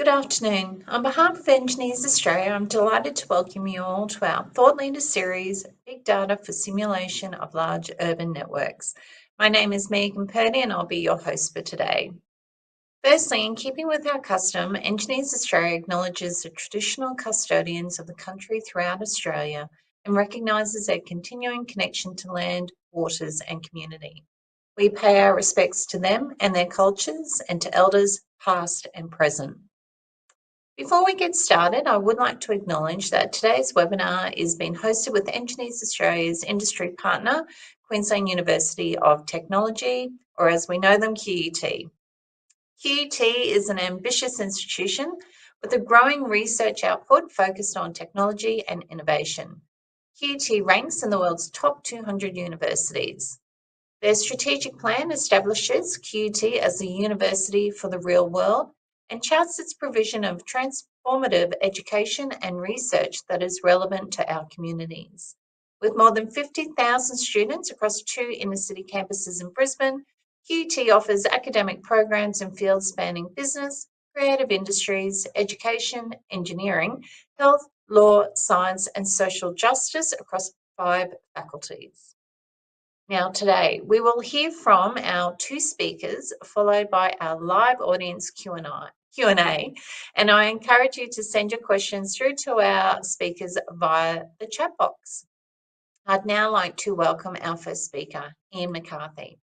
Good afternoon. On behalf of Engineers Australia, I'm delighted to welcome you all to our Thought Leader series, Big Data for Simulation of Large Urban Networks. My name is Megan Purdy and I'll be your host for today. Firstly, in keeping with our custom, Engineers Australia acknowledges the traditional custodians of the country throughout Australia and recognises their continuing connection to land, waters and community. We pay our respects to them and their cultures and to elders past and present. Before we get started, I would like to acknowledge that today's webinar is being hosted with Engineers Australia's industry partner, Queensland University of Technology, or as we know them, QUT. QUT is an ambitious institution with a growing research output focused on technology and innovation. QUT ranks in the world's top 200 universities. Their strategic plan establishes QUT as a university for the real world and charts its provision of transformative education and research that is relevant to our communities. With more than 50,000 students across 2 inner-city campuses in Brisbane, QUT offers academic programs in fields spanning business, creative industries, education, engineering, health, law, science and social justice across 5 faculties. Now today, we will hear from our 2 speakers, followed by our live audience Q&A, and I encourage you to send your questions through to our speakers via the chat box. I'd now like to welcome our first speaker, Ian McCarthy.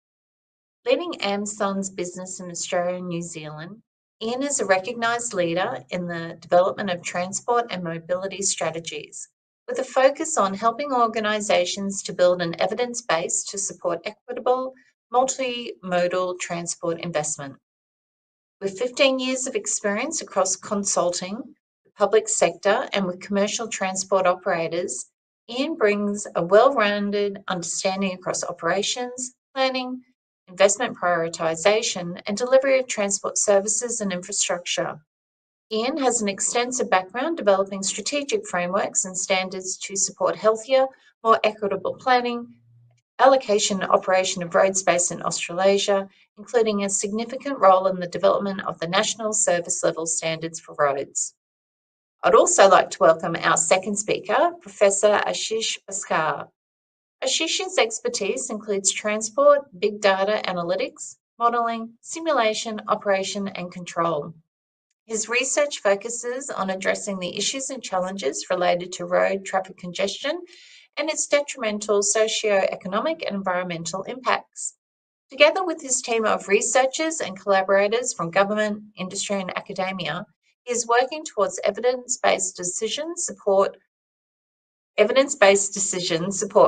Leading AmSun's business in Australia and New Zealand, Ian is a recognised leader in the development of transport and mobility strategies, with a focus on helping organisations to build an evidence base to support equitable, multimodal transport investment. With 15 years of experience across consulting, the public sector and with commercial transport operators, Ian brings a well-rounded understanding across operations, planning, investment prioritisation and delivery of transport services and infrastructure. Ian has an extensive background developing strategic frameworks and standards to support healthier, more equitable planning, allocation and operation of road space in Australasia, including a significant role in the development of the National Service Level Standards for Roads. I'd also like to welcome our second speaker, Professor Ashish Bhaskar. Ashish's expertise includes transport, big data analytics, modelling, simulation, operation and control. His research focuses on addressing the issues and challenges related to road traffic congestion and its detrimental socio-economic and environmental impacts. Together with his team of researchers and collaborators from government, industry and academia, he is working towards evidence-based decisions support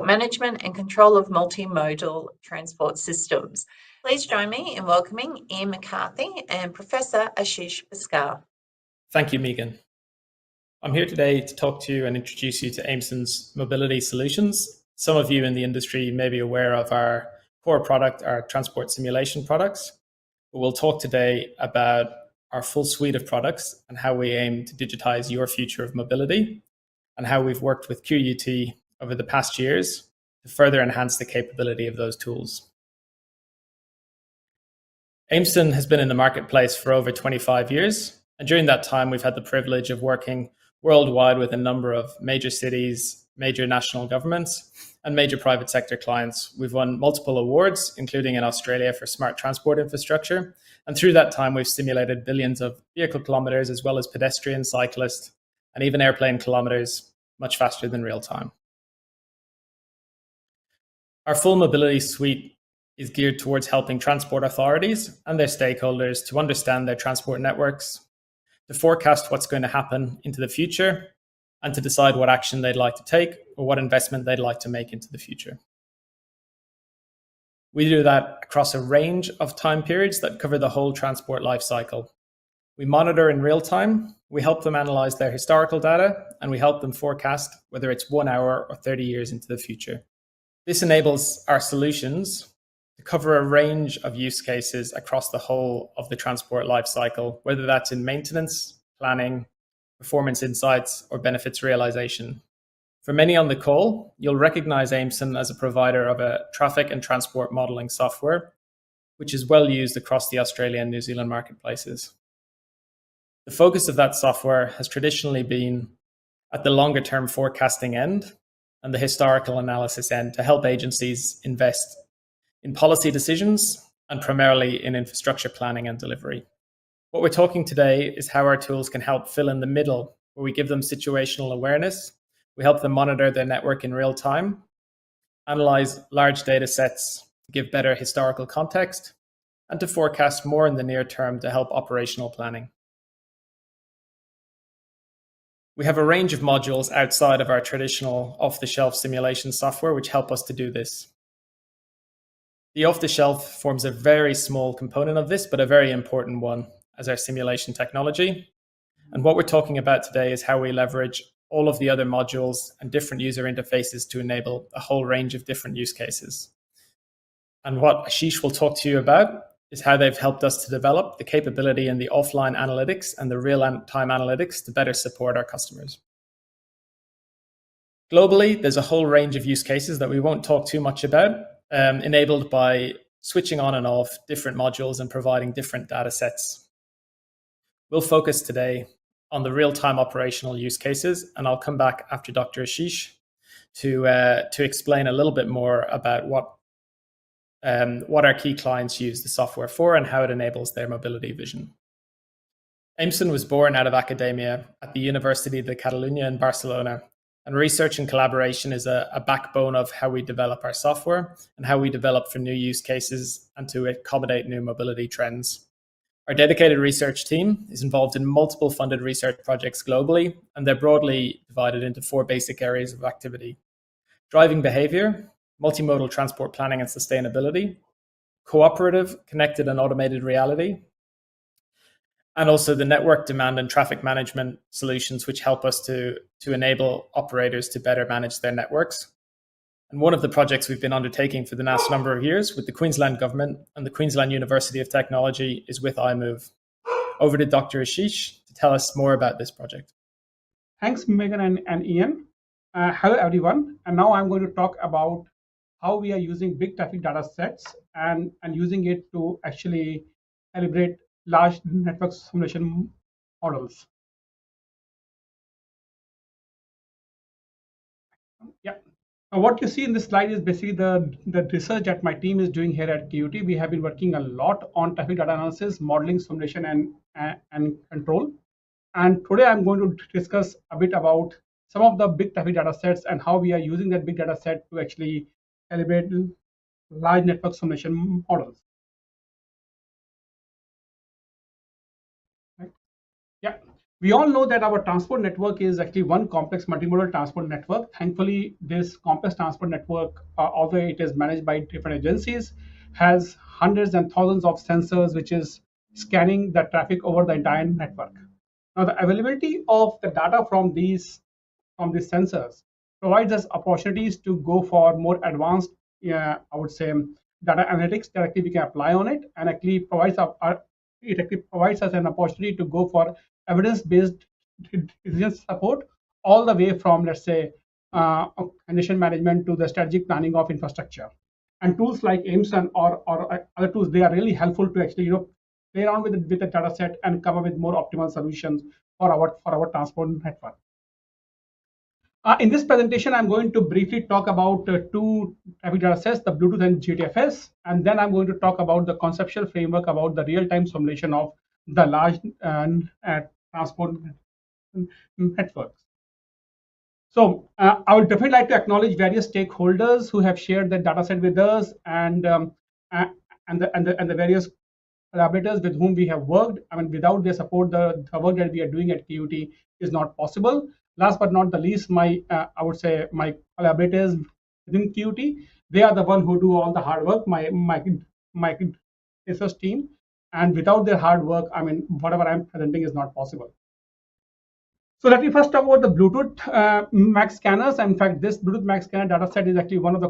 management and control of multimodal transport systems. Please join me in welcoming Ian McCarthy and Professor Ashish Bhaskar. Thank you, Megan. I'm here today to talk to you and introduce you to AmSun's mobility solutions. Some of you in the industry may be aware of our core product, our transport simulation products. But we'll talk today about our full suite of products and how we aim to digitize your future of mobility and how we've worked with QUT over the past years to further enhance the capability of those tools. AmSun has been in the marketplace for over 25 years, and during that time we've had the privilege of working worldwide with a number of major cities, major national governments, and major private sector clients. We've won multiple awards, including in Australia for smart transport infrastructure, and through that time we've simulated billions of vehicle kilometres as well as pedestrian, cyclist, and even airplane kilometres much faster than real time. Our full mobility suite is geared towards helping transport authorities and their stakeholders to understand their transport networks, to forecast what's going to happen into the future, and to decide what action they'd like to take or what investment they'd like to make into the future. We do that across a range of time periods that cover the whole transport life cycle. We monitor in real time, we help them analyze their historical data, and we help them forecast whether it's 1 hour or 30 years into the future. This enables our solutions to cover a range of use cases across the whole of the transport life cycle, whether that's in maintenance, planning, performance insights, or benefits realization. For many on the call, you'll recognize AmSun as a provider of a traffic and transport modeling software, which is well used across the Australian and New Zealand marketplaces. The The focus of that software has traditionally been at the longer term forecasting end and the historical analysis end to help agencies invest in policy decisions and primarily in infrastructure planning and delivery. What we're talking today is how our tools can help fill in the middle, where we give them situational awareness, we help them monitor their network in real time, analyze large data sets to give better historical context, and to forecast more in the near term to help operational planning. We have a range of modules outside of our traditional off-the-shelf simulation software which help us to do this. The off-the-shelf forms a very small component of this, but a very important one as our simulation technology. And what we're talking about today is how we leverage all of the other modules and different user interfaces to enable a whole range of different use cases. And what Ashish will talk to you about is how they've helped us to develop the capability in the offline analytics and the real-time analytics to better support our customers. Globally, there's a whole range of use cases that we won't talk too much about, enabled by switching on and off different modules and providing different data sets. We'll focus today on the real-time operational use cases, and I'll come back after Dr. Ashish to explain a little bit more about what our key clients use the software for and how it enables their mobility vision. Aimson was born out of academia at the University de Catalunya in Barcelona, and research and collaboration is a backbone of how we develop our software and how we develop for new use cases and to accommodate new mobility trends. Our dedicated research team is involved in multiple funded research projects globally, and they're broadly divided into 4 basic areas of activity: driving behavior, multimodal transport planning and sustainability, cooperative, connected and automated reality, and also the network demand and traffic management solutions, which help us to enable operators to better manage their networks. And one of the projects we've been undertaking for the last number of years with the Queensland Government and the Queensland University of Technology is with iMove. Over to Dr. Ashish to tell us more about this project. Thanks, Megan and Ian. Hello, everyone. And now I'm going to talk about how we are using big traffic data sets and using it to actually calibrate large network simulation models. Yeah. Now, what you see in this slide is basically the research that my team is doing here at QUT. We have been working a lot on traffic data analysis, modeling, simulation, and control. And today I'm going to discuss a bit about some of the big traffic data sets and how we are using that big data set to actually calibrate large network simulation models. Right? Yeah. We all know that our transport network is actually one complex multimodal transport network. Thankfully, this complex transport network, although it is managed by different agencies, has hundreds and thousands of sensors, which is scanning the traffic over the entire network. Now, the availability of the data from these sensors provides us opportunities to go for more advanced, I would say, data analytics that actually we can apply on it, and actually provides us an opportunity to go for evidence-based decision support all the way from, let's say, condition management to the strategic planning of infrastructure. And tools like Aimson or other tools, they are really helpful to actually play around with the data set and come up with more optimal solutions for our transport network. In this presentation, I'm going to briefly talk about 2 traffic data sets, the Bluetooth and GTFS, and then I'm going to talk about the conceptual framework about the real-time simulation of the large transport networks. So I would definitely like to acknowledge various stakeholders who have shared their data set with us, and the various collaborators with whom we have worked. I mean, without their support, the work that we are doing at QUT is not possible. Last but not the least, I would say my collaborators within QUT, they are the one who do all the hard work, my research team. And without their hard work, I mean, whatever I'm presenting is not possible. So let me first talk about the Bluetooth Max scanners. In fact, this Bluetooth Max scanner data set is actually one of the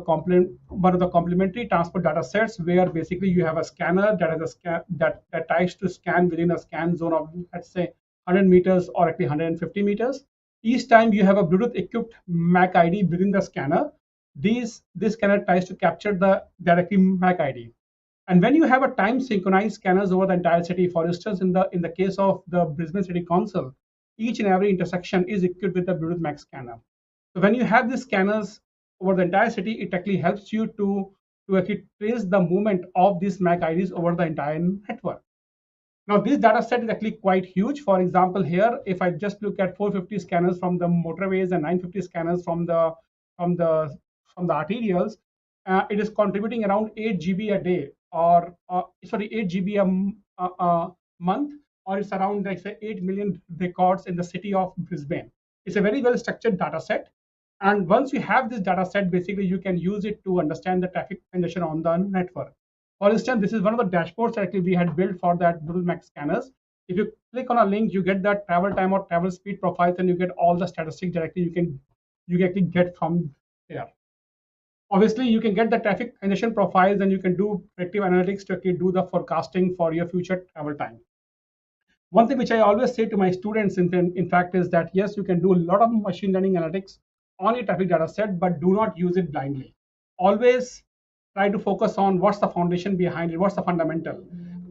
complementary transport data sets, where basically you have a scanner that has that tries to scan within a scan zone of, let's say, 100 meters or actually 150 meters. Each time you have a Bluetooth equipped MAC ID within the scanner, this scanner tries to capture the directly MAC ID. And when you have a time synchronized scanners over the entire city, for instance, in the case of the Brisbane City Council, each and every intersection is equipped with a Bluetooth MAC scanner. So when you have these scanners over the entire city, it actually helps you to actually trace the movement of these MAC IDs over the entire network. Now, this data set is actually quite huge. For example, here, if I just look at 450 scanners from the motorways and 950 scanners from the arterials, it is contributing around 8 GB a day, or 8 GB a month, or it's around, like, say, 8 million records in the city of Brisbane. It's a very well structured data set. And once you have this data set, basically you can use it to understand the traffic congestion on the network. For instance, this is one of the dashboards that actually we had built for that Bluetooth MAC scanners. If you click on a link, you get that travel time or travel speed profiles, and you get all the statistics directly you actually get from there. Obviously, you can get the traffic congestion profiles, and you can do predictive analytics to actually do the forecasting for your future travel time. One thing which I always say to my students, in fact, is that yes, you can do a lot of machine learning analytics on your traffic data set, but do not use it blindly. Always try to focus on what's the foundation behind it, what's the fundamental.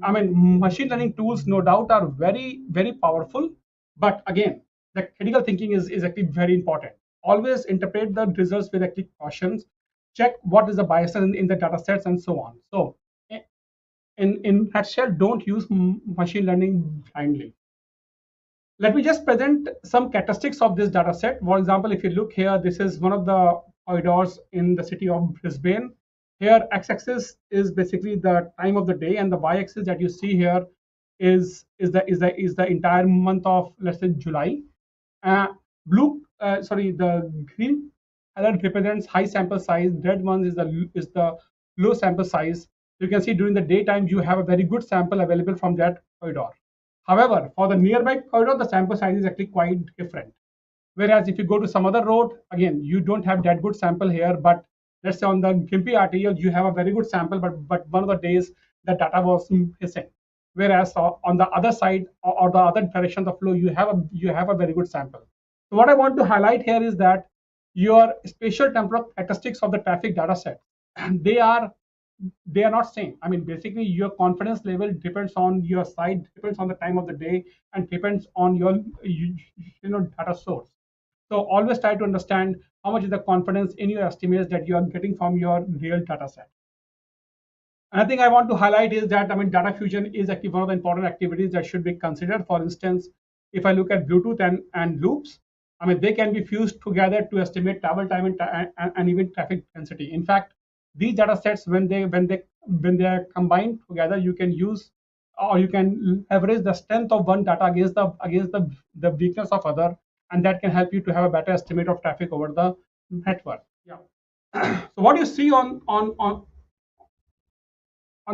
I mean, machine learning tools, no doubt, are very, very powerful. But again, the critical thinking is actually very important. Always interpret the results with actually cautions. Check what is the bias in the data sets and so on. So in nutshell, don't use machine learning blindly. Let me just present some characteristics of this data set. For example, if you look here, this is one of the corridors in the city of Brisbane. Here, x-axis is basically the time of the day, and the y-axis that you see here is the entire month of, let's say, July. The green color represents high sample size. Red one is the low sample size. You can see during the daytime you have a very good sample available from that corridor. However, for the nearby corridor, the sample size is actually quite different. Whereas if you go to some other road, again, you don't have that good sample here, but let's say on the Gympie arterial, you have a very good sample, but one of the days the data was missing. Whereas on the other side or the other direction of the flow, you have a very good sample. So what I want to highlight here is that your spatial temporal characteristics of the traffic data set, they are not same. I mean, basically your confidence level depends on your site, depends on the time of the day, and depends on your data source. So always try to understand how much is the confidence in your estimates that you are getting from your real data set. Another thing I want to highlight is that, I mean, data fusion is actually one of the important activities that should be considered. For instance, if I look at Bluetooth and loops, I mean, they can be fused together to estimate travel time and even traffic density. In fact, these data sets, when they are combined together, you can use, or you can leverage the strength of one data against the weakness of other, and that can help you to have a better estimate of traffic over the network. Yeah. So what you see on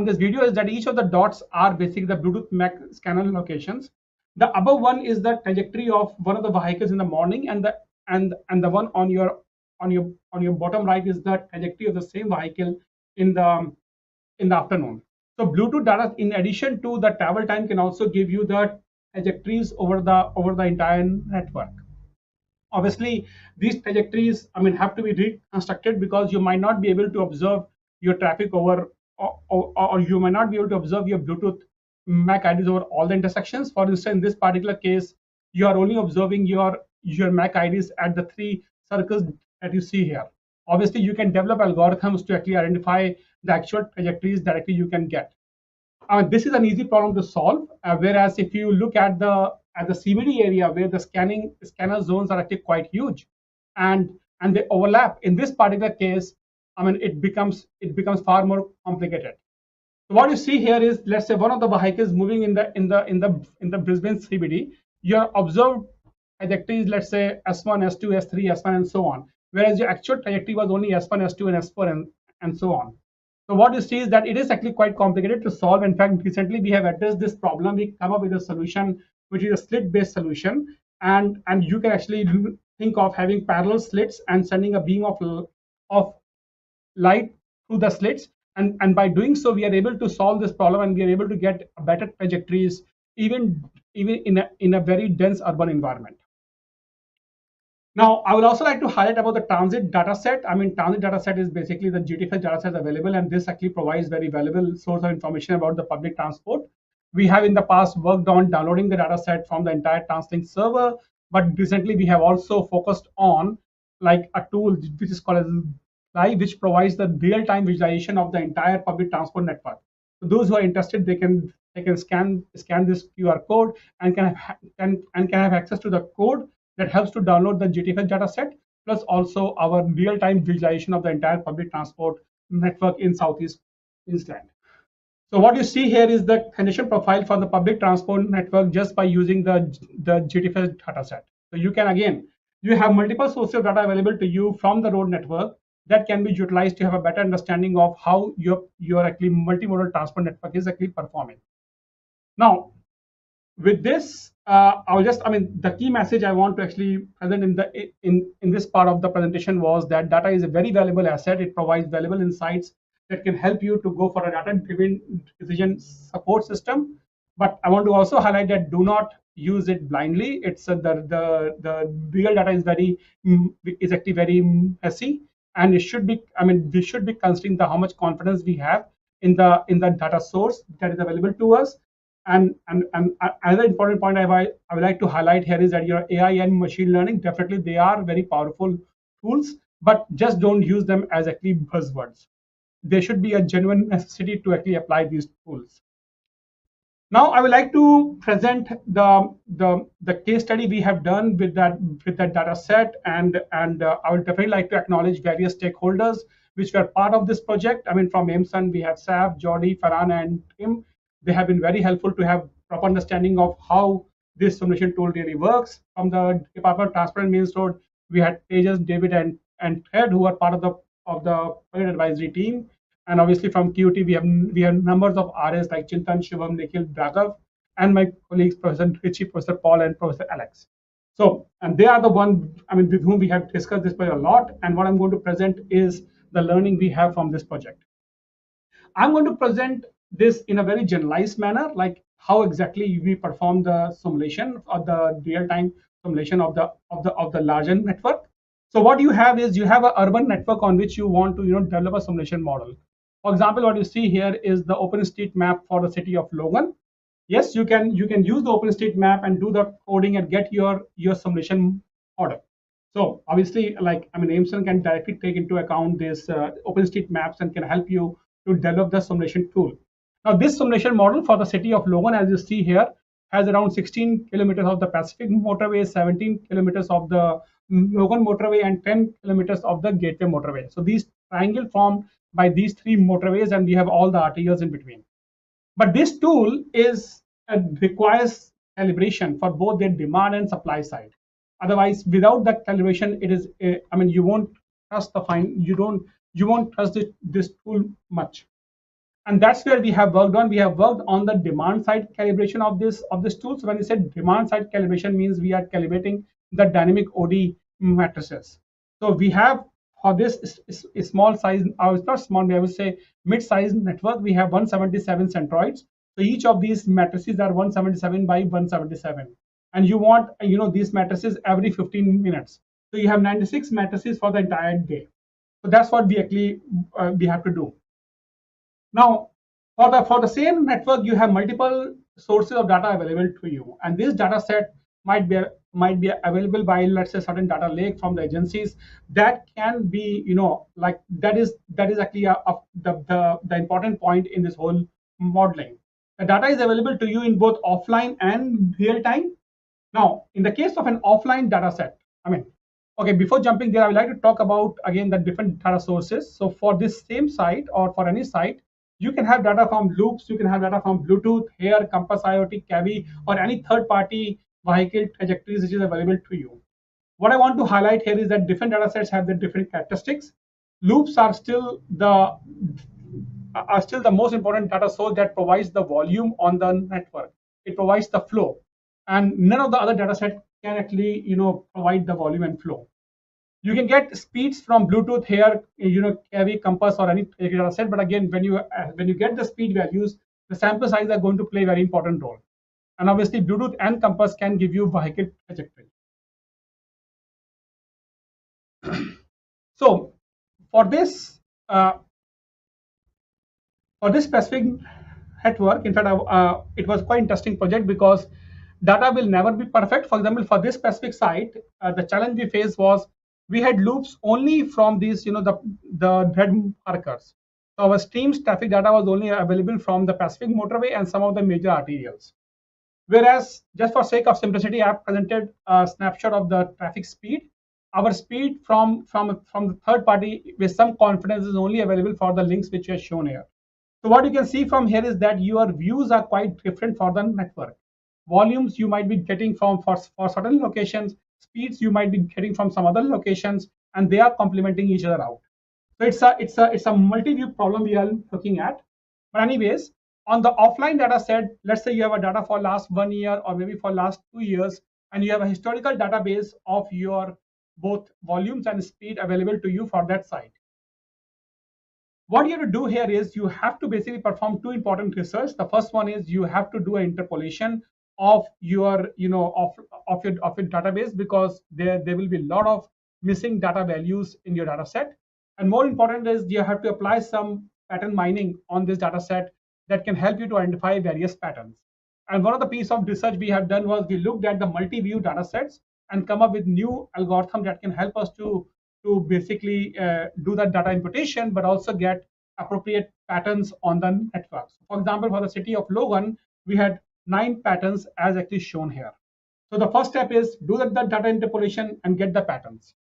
this video is that each of the dots are basically the Bluetooth MAC scanner locations. The above one is the trajectory of one of the vehicles in the morning, and the one on your bottom right is the trajectory of the same vehicle in the afternoon. So Bluetooth data, in addition to the travel time, can also give you the trajectories over the entire network. Obviously, these trajectories, I mean, have to be reconstructed because you might not be able to observe your traffic over, or you might not be able to observe your Bluetooth MAC IDs over all the intersections. For instance, in this particular case, you are only observing your MAC IDs at the 3 circles that you see here. Obviously, you can develop algorithms to actually identify the actual trajectories that actually you can get. This is an easy problem to solve. Whereas if you look at the CBD area where the scanner zones are actually quite huge, and they overlap, in this particular case, I mean, it becomes far more complicated. So what you see here is, let's say, one of the vehicles moving in the Brisbane CBD. Your observed trajectory is, let's say, S1, S2, S3, S1, and so on. Whereas your actual trajectory was only S1, S2, and S4, and so on. So what you see is that it is actually quite complicated to solve. In fact, recently we have addressed this problem. We come up with a solution which is a slit-based solution, and you can actually think of having parallel slits and sending a beam of light through the slits. And by doing so, we are able to solve this problem, and we are able to get better trajectories even in a very dense urban environment. Now, I would also like to highlight about the transit dataset. I mean, transit dataset is basically the GTFS dataset available, and this actually provides very valuable source of information about the public transport. We have in the past worked on downloading the dataset from the entire TransLink server, but recently we have also focused on like a tool which is called as Live, which provides the real-time visualization of the entire public transport network. So those who are interested, they can scan this QR code and can have access to the code that helps to download the GTFS dataset, plus also our real-time visualization of the entire public transport network in Southeast Queensland. So what you see here is the condition profile for the public transport network just by using the GTFS dataset. So you can, again, you have multiple sources of data available to you from the road network that can be utilized to have a better understanding of how your actually multimodal transport network is actually performing. Now, with this, the key message I want to actually present in this part of the presentation was that data is a very valuable asset. It provides valuable insights that can help you to go for a data-driven decision support system. But I want to also highlight that do not use it blindly. It's the real data is actually very messy, and it should be. I mean, we should be considering how much confidence we have in the data source that is available to us. And another important point I would like to highlight here is that your AI and machine learning, definitely they are very powerful tools, but just don't use them as actually buzzwords. There should be a genuine necessity to actually apply these tools. Now, I would like to present the case study we have done with that data set, and I would definitely like to acknowledge various stakeholders which were part of this project. I mean, from AIMSUN, we have Saf, Jordi, Farhan, and Tim. They have been very helpful to have proper understanding of how this simulation tool really works. From the Department of Transport and Mains Road, we had Tejas, David, and Ted, who are part of the project advisory team. And obviously from QT, we have numbers of RS like Chintan, Shivam, Nikhil, Raghav, and my colleagues, Professor Richie, Professor Paul, and Professor Alex. So, and they are the one, I mean, with whom we have discussed this project a lot. And what I'm going to present is the learning we have from this project. I'm going to present this in a very generalized manner, like how exactly we perform the simulation or the real-time simulation of the larger network. So what you have is you have an urban network on which you want to develop a simulation model. For example, what you see here is the OpenStreetMap for the city of Logan. Yes, you can use the OpenStreetMap and do the coding and get your simulation model. So obviously, like AIMSUN can directly take into account this OpenStreetMaps and can help you to develop the simulation tool. Now, this simulation model for the city of Logan, as you see here, has around 16 kilometers of the Pacific Motorway, 17 kilometers of the Logan Motorway, and 10 kilometers of the Gateway Motorway. So these triangle formed by these three motorways, and we have all the RTOs in between. But this tool requires calibration for both their demand and supply side. Otherwise, without that calibration, it is you won't trust you won't trust this tool much. And that's where we have worked on. We have worked on the demand side calibration of this tool. So when we said demand side calibration, means we are calibrating the dynamic OD matrices. So we have for this small size, it's not small, I would say mid-size network, we have 177 centroids. So each of these matrices are 177 by 177. And you want these matrices every 15 minutes. So you have 96 matrices for the entire day. So that's what we actually we have to do. Now, for the same network, you have multiple sources of data available to you, and this data set might be available by, let's say, certain data lake from the agencies. That can be, like that is actually the important point in this whole modeling. The data is available to you in both offline and real time. Now, in the case of an offline data set, okay, before jumping there, I would like to talk about again the different data sources. So for this same site or for any site, you can have data from loops, you can have data from Bluetooth, HARE, Compass IoT, CAVI, or any third-party vehicle trajectories which is available to you. What I want to highlight here is that different data sets have the different characteristics. Loops are still the most important data source that provides the volume on the network. It provides the flow, and none of the other data sets can actually provide the volume and flow. You can get speeds from Bluetooth, HARE, CAVI, Compass, or any data set. But again, when you get the speed values, the sample size are going to play a very important role. And obviously, Bluetooth and Compass can give you vehicle trajectory. So for this specific network, in fact, it was quite interesting project because data will never be perfect. For example, for this specific site, the challenge we faced was we had loops only from these, the red markers. So our streams traffic data was only available from the Pacific Motorway and some of the major arterials. Whereas, just for sake of simplicity, I have presented a snapshot of the traffic speed. Our speed from the third party with some confidence is only available for the links which are shown here. So what you can see from here is that your views are quite different for the network. Volumes you might be getting for certain locations, speeds you might be getting from some other locations, and they are complementing each other out. So it's a multi-view problem we are looking at. But anyways, on the offline data set, let's say you have a data for last 1 year or maybe for last 2 years, and you have a historical database of your both volumes and speed available to you for that site. What you have to do here is you have to basically perform two important research. The first one is you have to do an interpolation of your, of your database, because there will be a lot of missing data values in your data set. And more important is you have to apply some pattern mining on this data set that can help you to identify various patterns. And one of the piece of research we have done was we looked at the multi-view data sets and come up with new algorithm that can help us to basically do that data imputation, but also get appropriate patterns on the network. For example, for the city of Logan, we had 9 patterns as actually shown here. So the first step is do the data interpolation and get the patterns.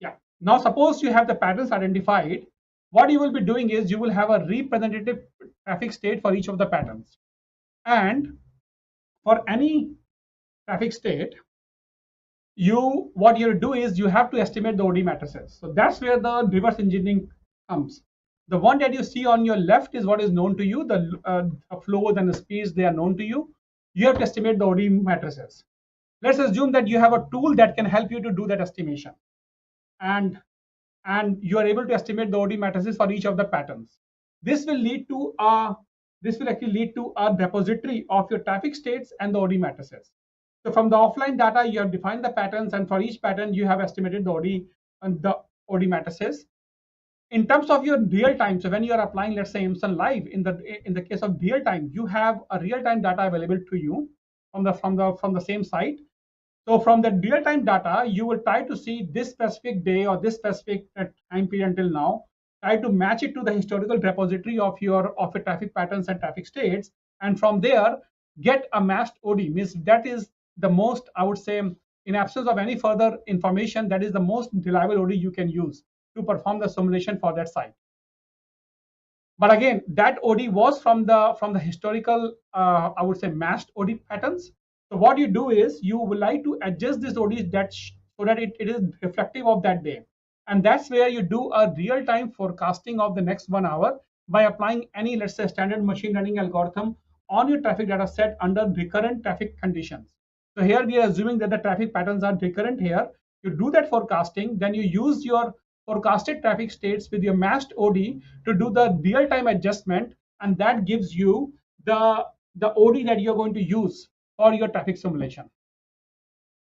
Yeah. Now suppose you have the patterns identified. What you will be doing is you will have a representative traffic state for each of the patterns. And for any traffic state, what you do is you have to estimate the OD matrices. So that's where the reverse engineering comes. The one that you see on your left is what is known to you. The flows and the speeds, they are known to you. You have to estimate the OD matrices. Let's assume that you have a tool that can help you to do that estimation, and you are able to estimate the OD matrices for each of the patterns. This will actually lead to a repository of your traffic states and the OD matrices. So from the offline data, you have defined the patterns, and for each pattern, you have estimated the OD matrices. In terms of your real time, so when you are applying, let's say Emson Live, in the case of real time, you have a real time data available to you from the same site. So from the real time data, you will try to see this specific day or this specific time period until now. Try to match it to the historical repository of your traffic patterns and traffic states, and from there get a matched OD. Means that is the most, I would say, in absence of any further information, that is the most reliable OD you can use to perform the simulation for that site. But again, that OD was from the historical, I would say, matched OD patterns. So what you do is you would like to adjust this OD so that it is reflective of that day. And that's where you do a real-time forecasting of the next 1 hour by applying any, let's say, standard machine learning algorithm on your traffic data set under recurrent traffic conditions. So here we are assuming that the traffic patterns are recurrent here. You do that forecasting, then you use your forecasted traffic states with your matched OD to do the real-time adjustment, and that gives you the OD that you're going to use for your traffic simulation.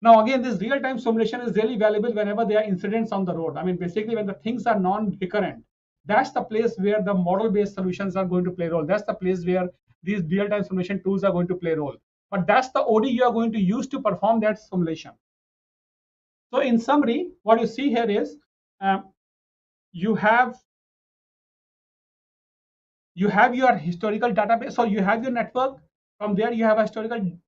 Now again, this real-time simulation is really valuable whenever there are incidents on the road. I mean, basically when the things are non-recurrent, that's the place where the model-based solutions are going to play a role. That's the place where these real-time simulation tools are going to play a role. But that's the OD you are going to use to perform that simulation. So in summary, what you see here is you have your historical database. So you have your network. From there, you have a historical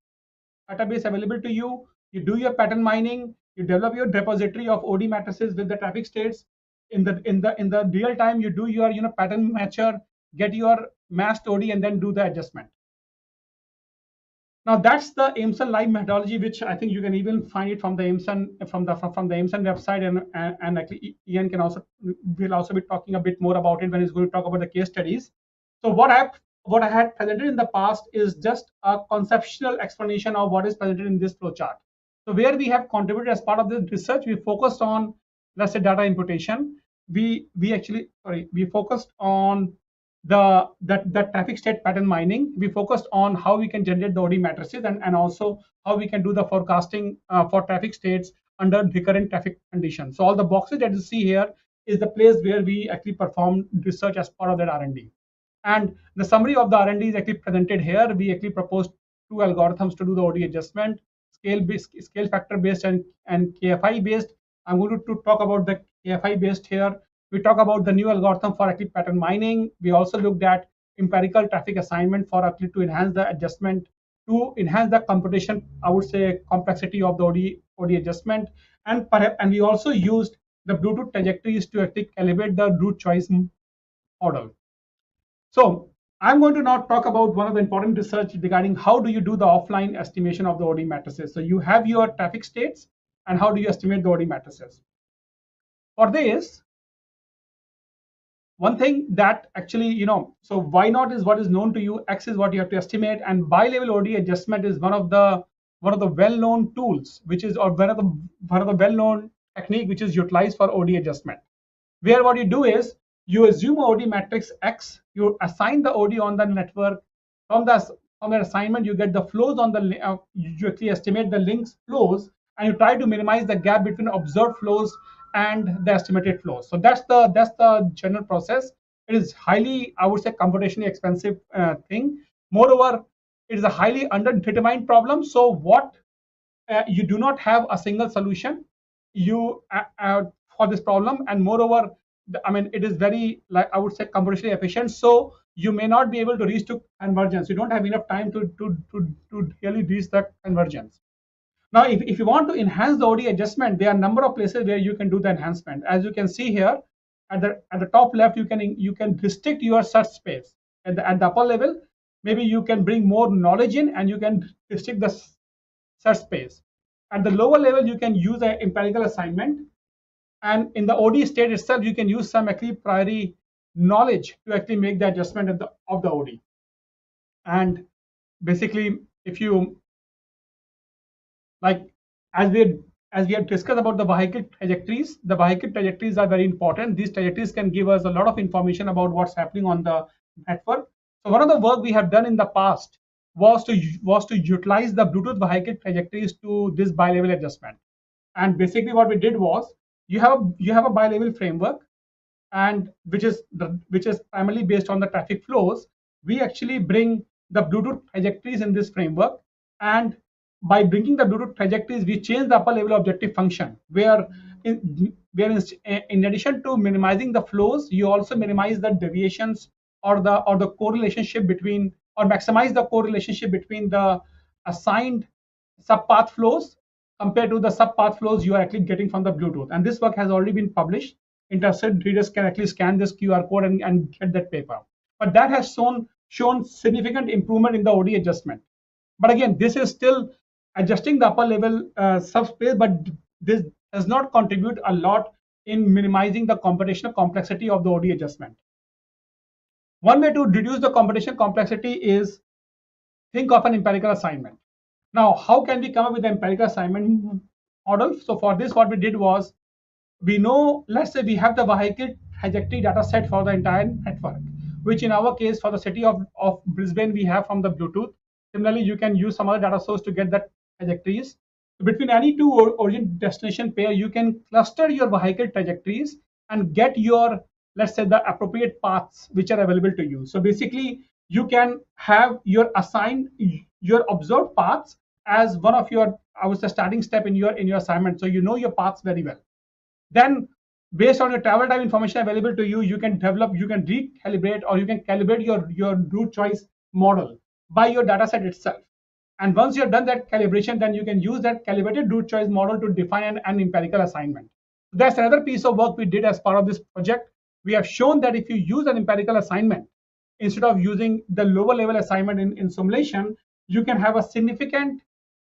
database available to you. You do your pattern mining. You develop your repository of OD matrices with the traffic states. In the real time, you do your pattern matcher, get your matched OD, and then do the adjustment. Now that's the Emson Live methodology, which I think you can even find it from the Emson website, and actually Ian will also be talking a bit more about it when he's going to talk about the case studies. So what I had presented in the past is just a conceptual explanation of what is presented in this flowchart. So where we have contributed as part of this research, we focused on, let's say, data imputation. We focused on the traffic state pattern mining. We focused on how we can generate the OD matrices, and also how we can do the forecasting for traffic states under recurrent traffic conditions. So all the boxes that you see here is the place where we actually perform research as part of that R&D. And the summary of the R&D is actually presented here. We actually proposed two algorithms to do the OD adjustment, scale factor based and KFI based. I'm going to talk about the KFI based here. We talk about the new algorithm for actually pattern mining. We also looked at empirical traffic assignment for actually to enhance the adjustment, to enhance the computation, I would say, complexity of the OD adjustment. And we also used the Bluetooth trajectories to actually calibrate the route choice model. So I'm going to now talk about one of the important research regarding how do you do the offline estimation of the OD matrices. So you have your traffic states, and how do you estimate the OD matrices? For this, one thing that actually, so Y naught is what is known to you, X is what you have to estimate, and bilevel OD adjustment is one of the well-known tools, which is, or one of the well-known technique which is utilized for OD adjustment, where what you do is you assume OD matrix X, you assign the OD on the network. From the assignment, you get the flows on the, you actually estimate the links flows, and you try to minimize the gap between observed flows and the estimated flows. So that's the general process. It is highly, I would say, computationally expensive thing. Moreover, it is a highly underdetermined problem. So what you do not have a single solution for this problem, and moreover, I mean, it is very, like, I would say, computationally efficient. So you may not be able to reach to convergence. You don't have enough time to really reach the convergence. Now, if you want to enhance the OD adjustment, there are a number of places where you can do the enhancement. As you can see here, at the top left, you can restrict your search space. At the upper level, maybe you can bring more knowledge in, and you can restrict the search space. At the lower level, you can use an empirical assignment. And in the OD state itself, you can use some actually priori knowledge to actually make the adjustment of the OD. And basically, if you like, as we have discussed about the vehicle trajectories are very important. These trajectories can give us a lot of information about what's happening on the network. So one of the work we have done in the past was to utilize the Bluetooth vehicle trajectories to this bilevel adjustment. And basically, what we did was, you have a bilevel framework, and which is primarily based on the traffic flows. We actually bring the Bluetooth trajectories in this framework, and by bringing the Bluetooth trajectories, we change the upper level objective function, where in addition to minimizing the flows, you also minimize the deviations or the correlationship between, or maximize the correlationship between the assigned subpath flows compared to the subpath flows you are actually getting from the Bluetooth. And this work has already been published. Interested readers can actually scan this QR code and get that paper. But that has shown significant improvement in the OD adjustment. But again, this is still adjusting the upper level subspace, but this does not contribute a lot in minimizing the computational complexity of the OD adjustment. One way to reduce the computational complexity is think of an empirical assignment. Now, how can we come up with the empirical assignment model? So for this, what we did was, we know, let's say we have the vehicle trajectory data set for the entire network, which in our case, for the city of Brisbane, we have from the Bluetooth. Similarly, you can use some other data source to get that trajectories. Between any two origin destination pair, you can cluster your vehicle trajectories and get your, let's say, the appropriate paths which are available to you. So basically, you can have your observed paths as one of your, I would say, starting step in your assignment. So you know your paths very well. Then, based on your travel time information available to you, you can recalibrate, or you can calibrate your route choice model by your data set itself. And once you've done that calibration, then you can use that calibrated route choice model to define an empirical assignment. That's another piece of work we did as part of this project. We have shown that if you use an empirical assignment instead of using the lower level assignment in simulation, you can have a significant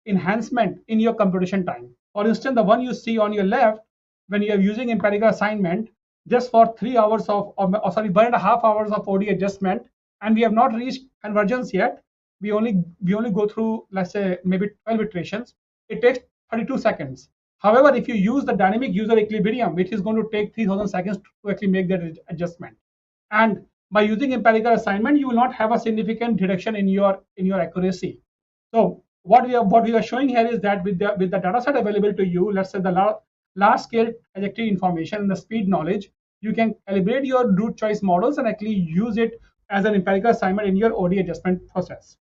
enhancement in your computation time. For instance, the one you see on your left, when you are using empirical assignment, just for 3 hours of, 1.5 hours of OD adjustment, and we have not reached convergence yet. We only go through, let's say, maybe 12 iterations. It takes 32 seconds. However, if you use the dynamic user equilibrium, which is going to take 3,000 seconds to actually make that adjustment, and by using empirical assignment, you will not have a significant reduction in your accuracy. So what we are showing here is that with the data set available to you, let's say the large scale trajectory information and the speed knowledge, you can calibrate your route choice models and actually use it as an empirical assignment in your OD adjustment process.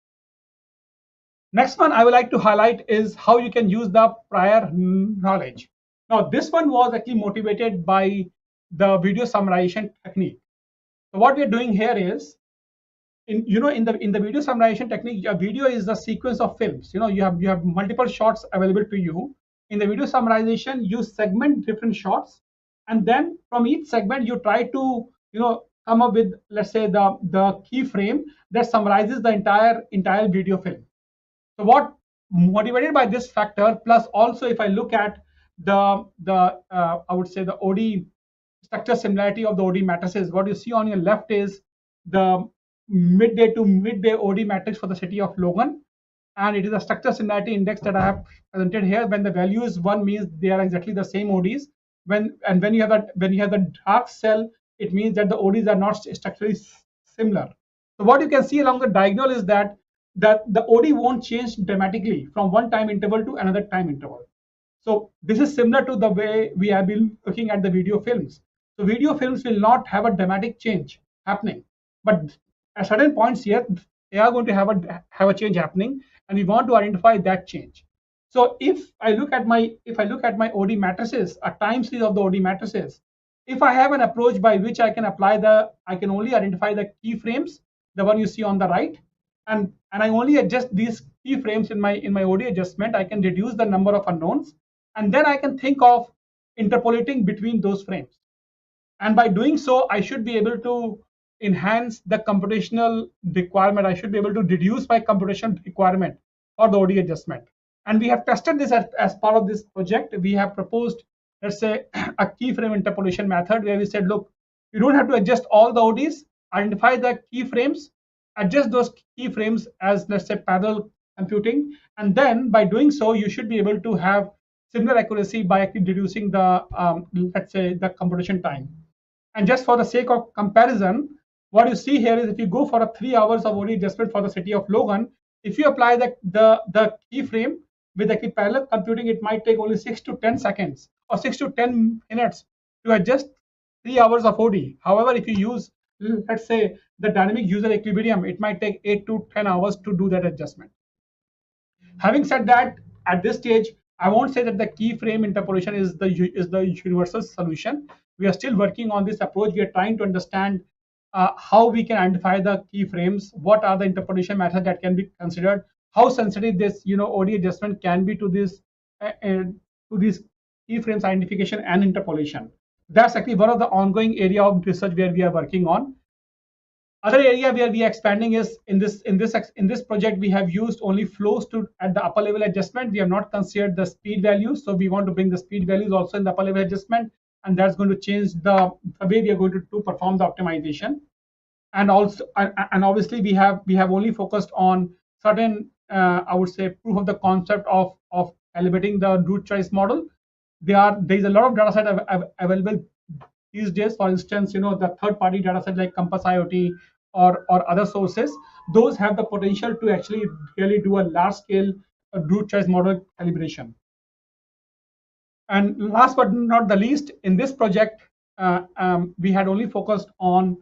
Next one I would like to highlight is how you can use the prior knowledge. Now, this one was actually motivated by the video summarization technique. So what we're doing here is, in the video summarization technique, a video is a sequence of films. You have multiple shots available to you. In the video summarization, you segment different shots, and then from each segment you try to come up with, let's say, the key frame that summarizes the entire video film. So what motivated by this factor, plus also if I look at the I would say the OD structure similarity of the OD matrices, what you see on your left is the midday to midday OD matrix for the city of Logan, and it is a structure similarity index that I have presented here. When the value is 1 means they are exactly the same ODs. When you have the dark cell, it means that the ODs are not structurally similar. So what you can see along the diagonal is that the OD won't change dramatically from one time interval to another time interval. So this is similar to the way we have been looking at the video films. So video films will not have a dramatic change happening, but at certain points here, they are going to have a change happening, and we want to identify that change. So if I look at my OD matrices, a time series of the OD matrices, if I have an approach by which I can only identify the keyframes, the one you see on the right, and I only adjust these keyframes in my OD adjustment, I can reduce the number of unknowns, and then I can think of interpolating between those frames. And by doing so, I should be able to enhance the computational requirement. I should be able to reduce my computational requirement for the OD adjustment. And we have tested this as part of this project. We have proposed, let's say, a keyframe interpolation method where we said, look, you don't have to adjust all the ODs, identify the keyframes, adjust those keyframes as, let's say, parallel computing. And then by doing so, you should be able to have similar accuracy by actually reducing the, let's say, the computation time. And just for the sake of comparison, what you see here is if you go for a 3 hours of OD adjustment for the city of Logan, if you apply the keyframe with actually parallel computing, it might take only 6 to 10 seconds or 6 to 10 minutes to adjust 3 hours of OD. However, if you use, let's say, the dynamic user equilibrium, it might take 8 to 10 hours to do that adjustment. Having said that, at this stage, I won't say that the keyframe interpolation is the universal solution. We are still working on this approach. We are trying to understand how we can identify the keyframes, what are the interpolation methods that can be considered, how sensitive this OD adjustment can be to this keyframes identification and interpolation. That's actually one of the ongoing area of research where we are working on. Other area where we are expanding is in this project we have used only flows at the upper level adjustment. We have not considered the speed values, so we want to bring the speed values also in the upper level adjustment, and that's going to change the way we are going to perform the optimization. And also, and obviously we have only focused on certain I would say proof of the concept of calibrating the route choice model. There's a lot of data set available these days. For instance, the third-party data set like Compass IoT or other sources, those have the potential to actually really do a large-scale route choice model calibration. And last but not the least, in this project, we had only focused on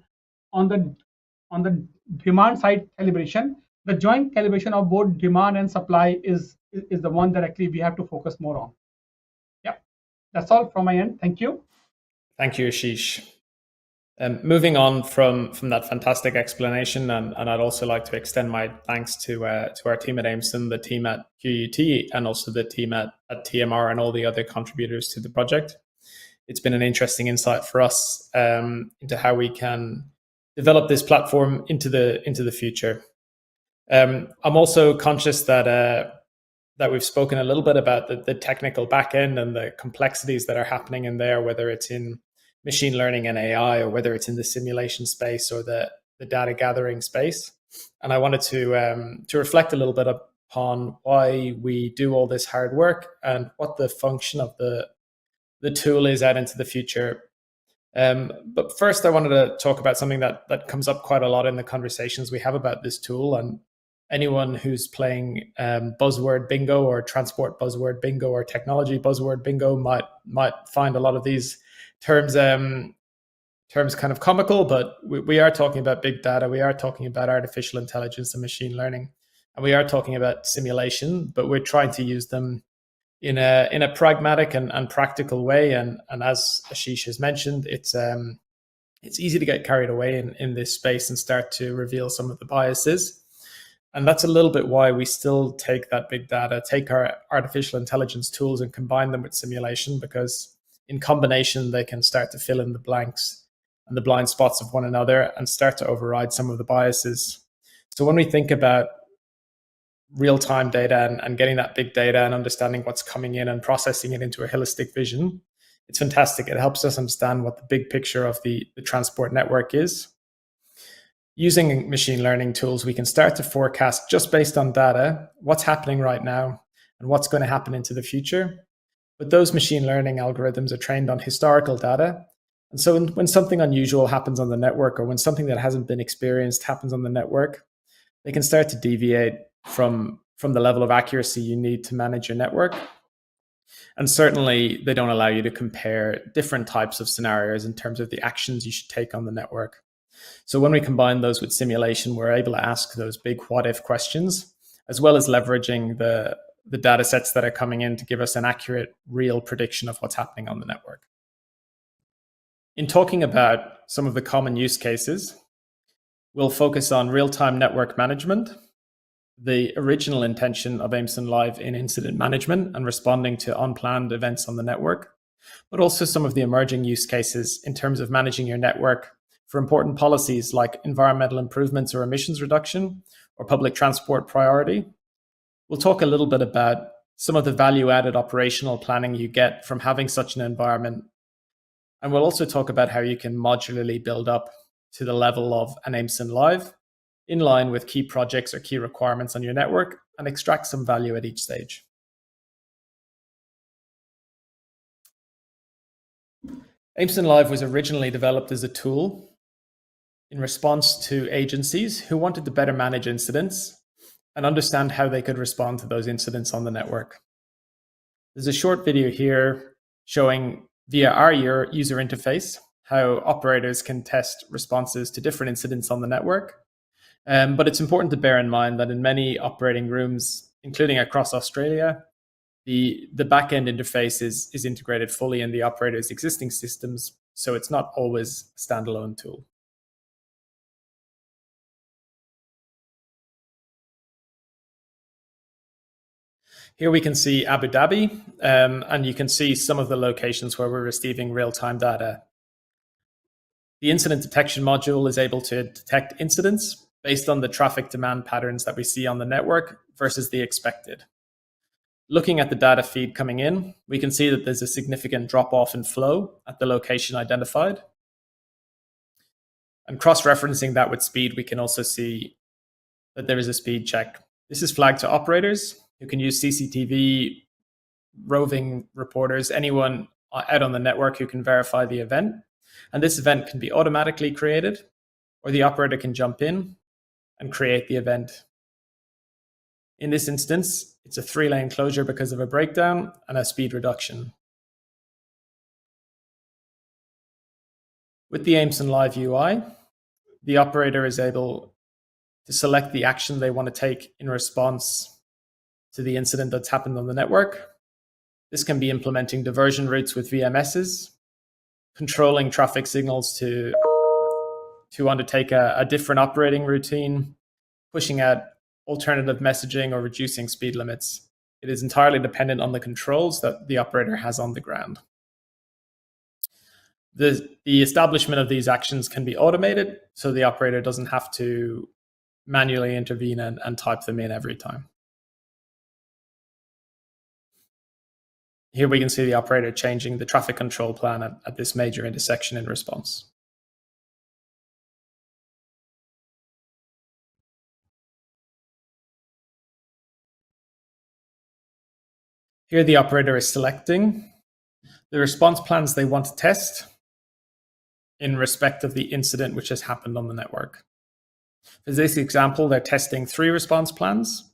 the demand side calibration. The joint calibration of both demand and supply is the one that actually we have to focus more on. Yeah, that's all from my end. Thank you. Thank you, Ashish. Moving on from that fantastic explanation, and I'd also like to extend my thanks to our team at Aimson, the team at QUT, and also the team at TMR and all the other contributors to the project. It's been an interesting insight for us into how we can develop this platform into the future. I'm also conscious that we've spoken a little bit about the technical backend and the complexities that are happening in there, whether it's in machine learning and AI, or whether it's in the simulation space or the data gathering space. And I wanted to reflect a little bit upon why we do all this hard work and what the function of the tool is out into the future. But first, I wanted to talk about something that comes up quite a lot in the conversations we have about this tool, and Anyone who's playing buzzword bingo or transport buzzword bingo or technology buzzword bingo might find a lot of these terms kind of comical, but we are talking about big data. We are talking about artificial intelligence and machine learning, and we are talking about simulation, but we're trying to use them in a pragmatic and practical way. And as Ashish has mentioned, it's easy to get carried away in this space and start to reveal some of the biases. And that's a little bit why we still take that big data, take our artificial intelligence tools and combine them with simulation, because in combination, they can start to fill in the blanks and the blind spots of one another and start to override some of the biases. So when we think about real-time data and getting that big data and understanding what's coming in and processing it into a holistic vision, it's fantastic. It helps us understand what the big picture of the transport network is. Using machine learning tools, we can start to forecast, just based on data, what's happening right now and what's going to happen into the future. But those machine learning algorithms are trained on historical data. And so when something unusual happens on the network, or when something that hasn't been experienced happens on the network, they can start to deviate from the level of accuracy you need to manage your network. And certainly, they don't allow you to compare different types of scenarios in terms of the actions you should take on the network. So when we combine those with simulation, we're able to ask those big what-if questions, as well as leveraging the data sets that are coming in to give us an accurate, real prediction of what's happening on the network. In talking about some of the common use cases, we'll focus on real-time network management, the original intention of Aimsun Live in incident management and responding to unplanned events on the network, but also some of the emerging use cases in terms of managing your network for important policies like environmental improvements or emissions reduction or public transport priority. We'll talk a little bit about some of the value-added operational planning you get from having such an environment. And we'll also talk about how you can modularly build up to the level of an Aimsun Live in line with key projects or key requirements on your network and extract some value at each stage. Aimsun Live was originally developed as a tool in response to agencies who wanted to better manage incidents and understand how they could respond to those incidents on the network. There's a short video here showing via our user interface how operators can test responses to different incidents on the network. But it's important to bear in mind that in many operating rooms, including across Australia, the back-end interface is integrated fully in the operator's existing systems, so it's not always a standalone tool. Here we can see Abu Dhabi, and you can see some of the locations where we're receiving real-time data. The incident detection module is able to detect incidents based on the traffic demand patterns that we see on the network versus the expected. Looking at the data feed coming in, we can see that there's a significant drop-off in flow at the location identified. And cross-referencing that with speed, we can also see that there is a speed check. This is flagged to operators who can use CCTV, roving reporters, anyone out on the network who can verify the event. And this event can be automatically created, or the operator can jump in and create the event. In this instance, it's a 3-lane closure because of a breakdown and a speed reduction. With the Aimsun Live UI, the operator is able to select the action they want to take in response to the incident that's happened on the network. This can be implementing diversion routes with VMSs, controlling traffic signals to undertake a different operating routine, pushing out alternative messaging, or reducing speed limits. It is entirely dependent on the controls that the operator has on the ground. The establishment of these actions can be automated, so the operator doesn't have to manually intervene and type them in every time. Here we can see the operator changing the traffic control plan at this major intersection in response. Here the operator is selecting the response plans they want to test in respect of the incident which has happened on the network. For this example, they're testing 3 response plans,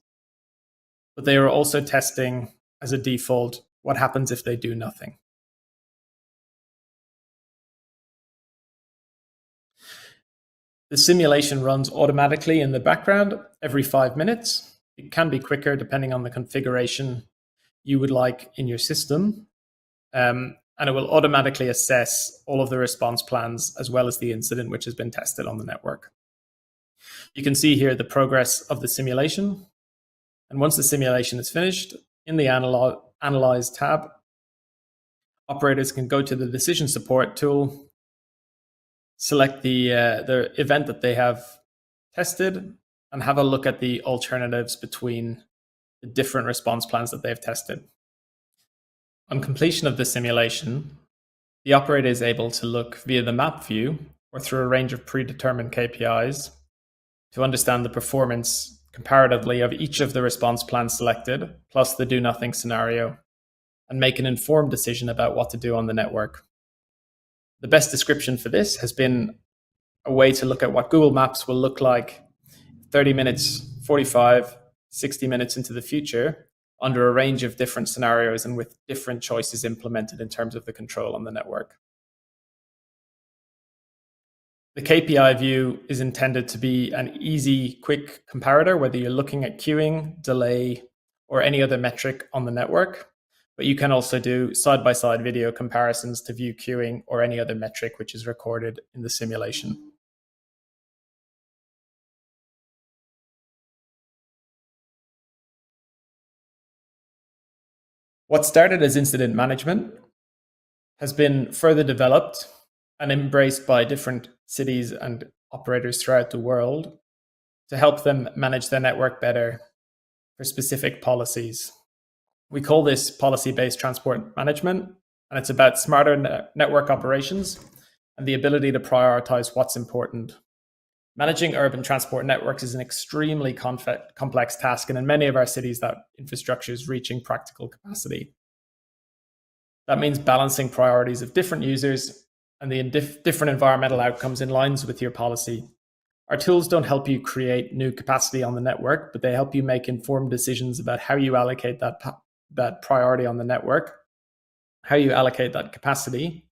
but they are also testing as a default what happens if they do nothing. The simulation runs automatically in the background every 5 minutes. It can be quicker depending on the configuration you would like in your system. And it will automatically assess all of the response plans as well as the incident which has been tested on the network. You can see here the progress of the simulation. And once the simulation is finished, in the Analyze tab, operators can go to the Decision Support tool, select the event that they have tested, and have a look at the alternatives between the different response plans that they've tested. On completion of the simulation, the operator is able to look via the map view or through a range of predetermined KPIs to understand the performance comparatively of each of the response plans selected, plus the do nothing scenario, and make an informed decision about what to do on the network. The best description for this has been a way to look at what Google Maps will look like 30 minutes, 45, 60 minutes into the future under a range of different scenarios and with different choices implemented in terms of the control on the network. The KPI view is intended to be an easy, quick comparator, whether you're looking at queuing, delay, or any other metric on the network. But you can also do side-by-side video comparisons to view queuing or any other metric which is recorded in the simulation. What started as incident management has been further developed and embraced by different cities and operators throughout the world to help them manage their network better for specific policies. We call this policy-based transport management, and it's about smarter network operations and the ability to prioritize what's important. Managing urban transport networks is an extremely complex task, and in many of our cities, that infrastructure is reaching practical capacity. That means balancing priorities of different users and the different environmental outcomes in lines with your policy. Our tools don't help you create new capacity on the network, but they help you make informed decisions about how you allocate that priority on the network, how you allocate that capacity,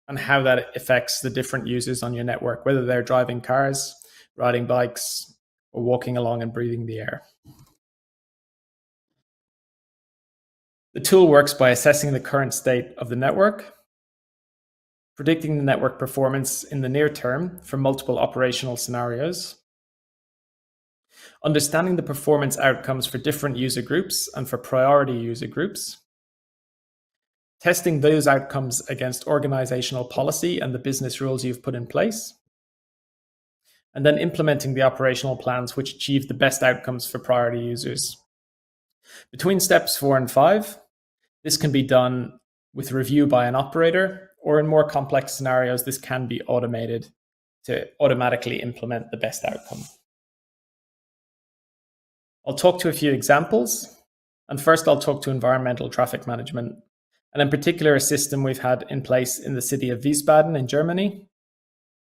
and how that affects the different users on your network, whether they're driving cars, riding bikes, or walking along and breathing the air. The tool works by assessing the current state of the network, predicting the network performance in the near term for multiple operational scenarios, understanding the performance outcomes for different user groups and for priority user groups, testing those outcomes against organizational policy and the business rules you've put in place, and then implementing the operational plans which achieve the best outcomes for priority users. Between steps 4 and 5, this can be done with review by an operator, or in more complex scenarios, this can be automated to automatically implement the best outcome. I'll talk to a few examples, and first I'll talk to environmental traffic management, and in particular a system we've had in place in the city of Wiesbaden in Germany,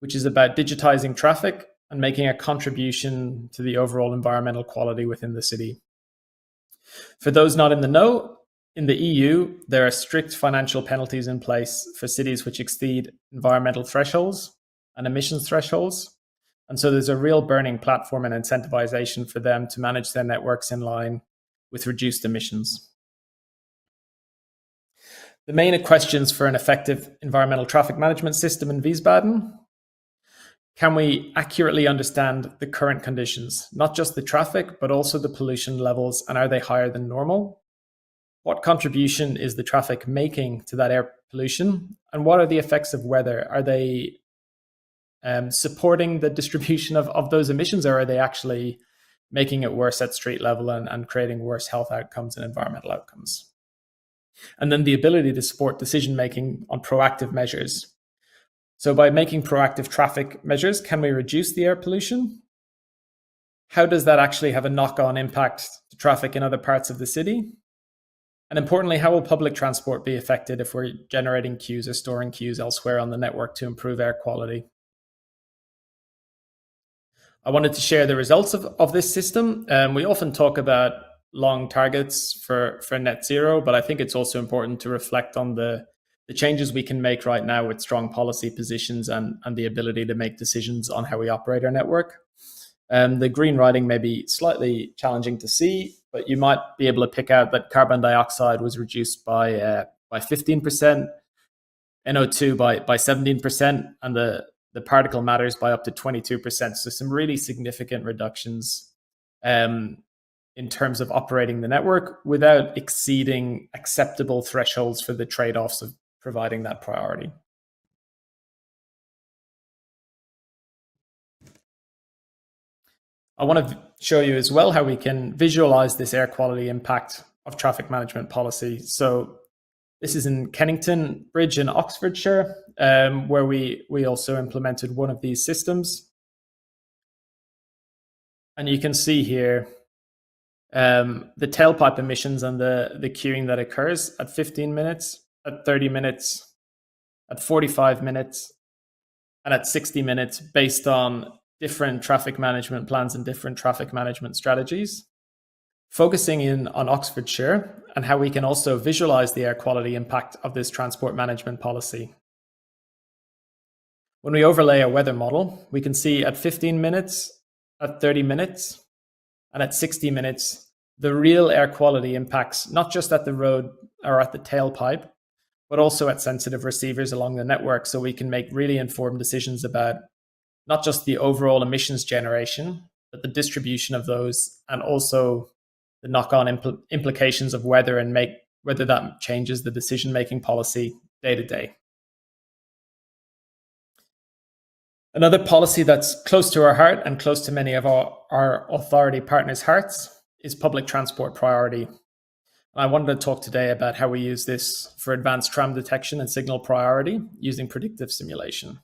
which is about digitizing traffic and making a contribution to the overall environmental quality within the city. For those not in the know, in the EU, there are strict financial penalties in place for cities which exceed environmental thresholds and emissions thresholds. And so there's a real burning platform and incentivization for them to manage their networks in line with reduced emissions. The main questions for an effective environmental traffic management system in Wiesbaden: can we accurately understand the current conditions, not just the traffic, but also the pollution levels, and are they higher than normal? What contribution is the traffic making to that air pollution? And what are the effects of weather? Are they supporting the distribution of those emissions, or are they actually making it worse at street level and creating worse health outcomes and environmental outcomes? And then the ability to support decision-making on proactive measures. So by making proactive traffic measures, can we reduce the air pollution? How does that actually have a knock-on impact to traffic in other parts of the city? And importantly, how will public transport be affected if we're generating queues or storing queues elsewhere on the network to improve air quality? I wanted to share the results of this system. We often talk about long targets for net zero, but I think it's also important to reflect on the changes we can make right now with strong policy positions and the ability to make decisions on how we operate our network. The green writing may be slightly challenging to see, but you might be able to pick out that carbon dioxide was reduced by 15%, NO2 by 17%, and the particle matters by up to 22%. So some really significant reductions in terms of operating the network without exceeding acceptable thresholds for the trade-offs of providing that priority. I want to show you as well how we can visualize this air quality impact of traffic management policy. So this is in Kennington Bridge in Oxfordshire, where we also implemented one of these systems. And you can see here the tailpipe emissions and the queuing that occurs at 15 minutes, at 30 minutes, at 45 minutes, and at 60 minutes based on different traffic management plans and different traffic management strategies, focusing in on Oxfordshire and how we can also visualize the air quality impact of this transport management policy. When we overlay a weather model, we can see at 15 minutes, at 30 minutes, and at 60 minutes, the real air quality impacts, not just at the road or at the tailpipe, but also at sensitive receivers along the network, so we can make really informed decisions about not just the overall emissions generation, but the distribution of those, and also the knock-on implications of weather and whether that changes the decision-making policy day to day. Another policy that's close to our heart and close to many of our authority partners' hearts is public transport priority. I wanted to talk today about how we use this for advanced tram detection and signal priority using predictive simulation.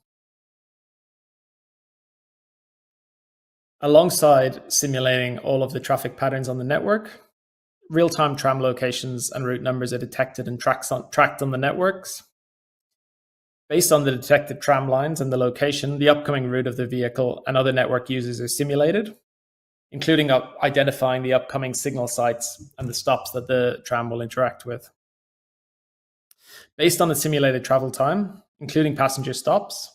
Alongside simulating all of the traffic patterns on the network, real-time tram locations and route numbers are detected and tracked on the networks. Based on the detected tram lines and the location, the upcoming route of the vehicle and other network users are simulated, including identifying the upcoming signal sites and the stops that the tram will interact with. Based on the simulated travel time, including passenger stops,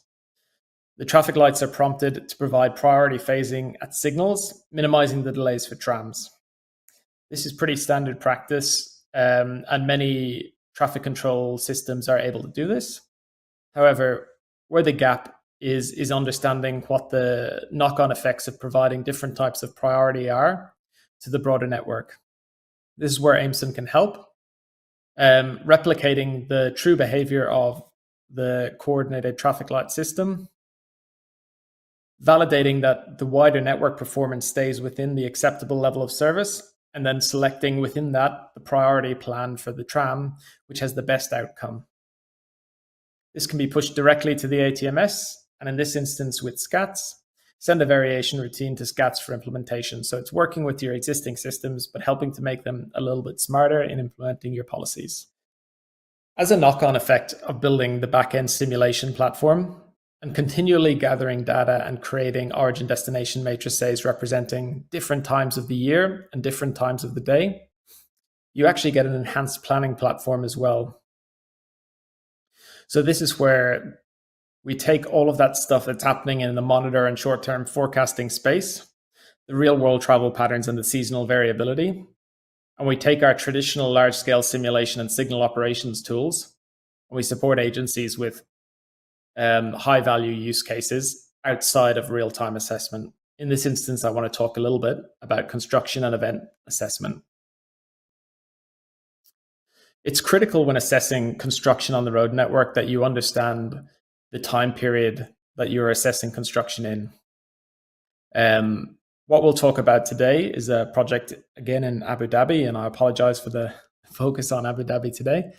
the traffic lights are prompted to provide priority phasing at signals, minimizing the delays for trams. This is pretty standard practice, and many traffic control systems are able to do this. However, where the gap is understanding what the knock-on effects of providing different types of priority are to the broader network. This is where Aimsun can help, replicating the true behavior of the coordinated traffic light system, validating that the wider network performance stays within the acceptable level of service, and then selecting within that the priority plan for the tram, which has the best outcome. This can be pushed directly to the ATMS, and in this instance with SCATS, send a variation routine to SCATS for implementation. So it's working with your existing systems, but helping to make them a little bit smarter in implementing your policies. As a knock-on effect of building the back-end simulation platform and continually gathering data and creating origin destination matrices representing different times of the year and different times of the day, you actually get an enhanced planning platform as well. So this is where we take all of that stuff that's happening in the monitor and short-term forecasting space, the real-world travel patterns and the seasonal variability, and we take our traditional large-scale simulation and signal operations tools, and we support agencies with high-value use cases outside of real-time assessment. In this instance, I want to talk a little bit about construction and event assessment. It's critical when assessing construction on the road network that you understand the time period that you're assessing construction in. What we'll talk about today is a project, again, in Abu Dhabi, and I apologize for the focus on Abu Dhabi today,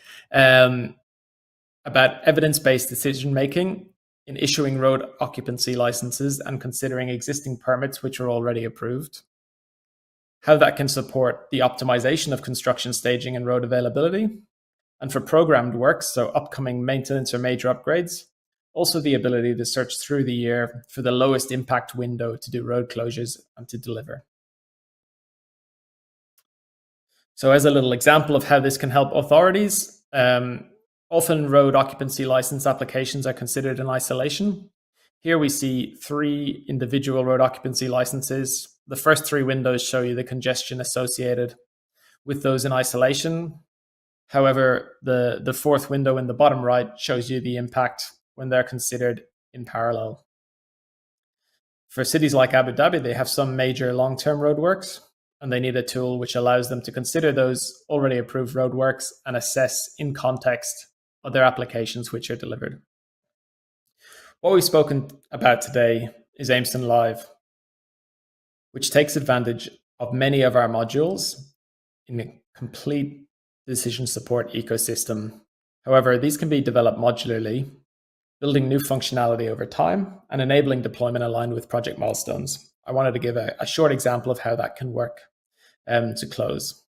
about evidence-based decision-making in issuing road occupancy licenses and considering existing permits which are already approved, how that can support the optimization of construction staging and road availability, and for programmed works, so upcoming maintenance or major upgrades, Also the ability to search through the year for the lowest impact window to do road closures and to deliver. So as a little example of how this can help authorities, often road occupancy license applications are considered in isolation. Here we see 3 individual road occupancy licenses. The first 3 windows show you the congestion associated with those in isolation. However, the 4th window in the bottom right shows you the impact when they're considered in parallel. For cities like Abu Dhabi, they have some major long-term roadworks, and they need a tool which allows them to consider those already approved roadworks and assess in context other applications which are delivered. What we've spoken about today is Aimston Live, which takes advantage of many of our modules in a complete decision support ecosystem. However, these can be developed modularly, building new functionality over time and enabling deployment aligned with project milestones. I wanted to give a short example of how that can work to close.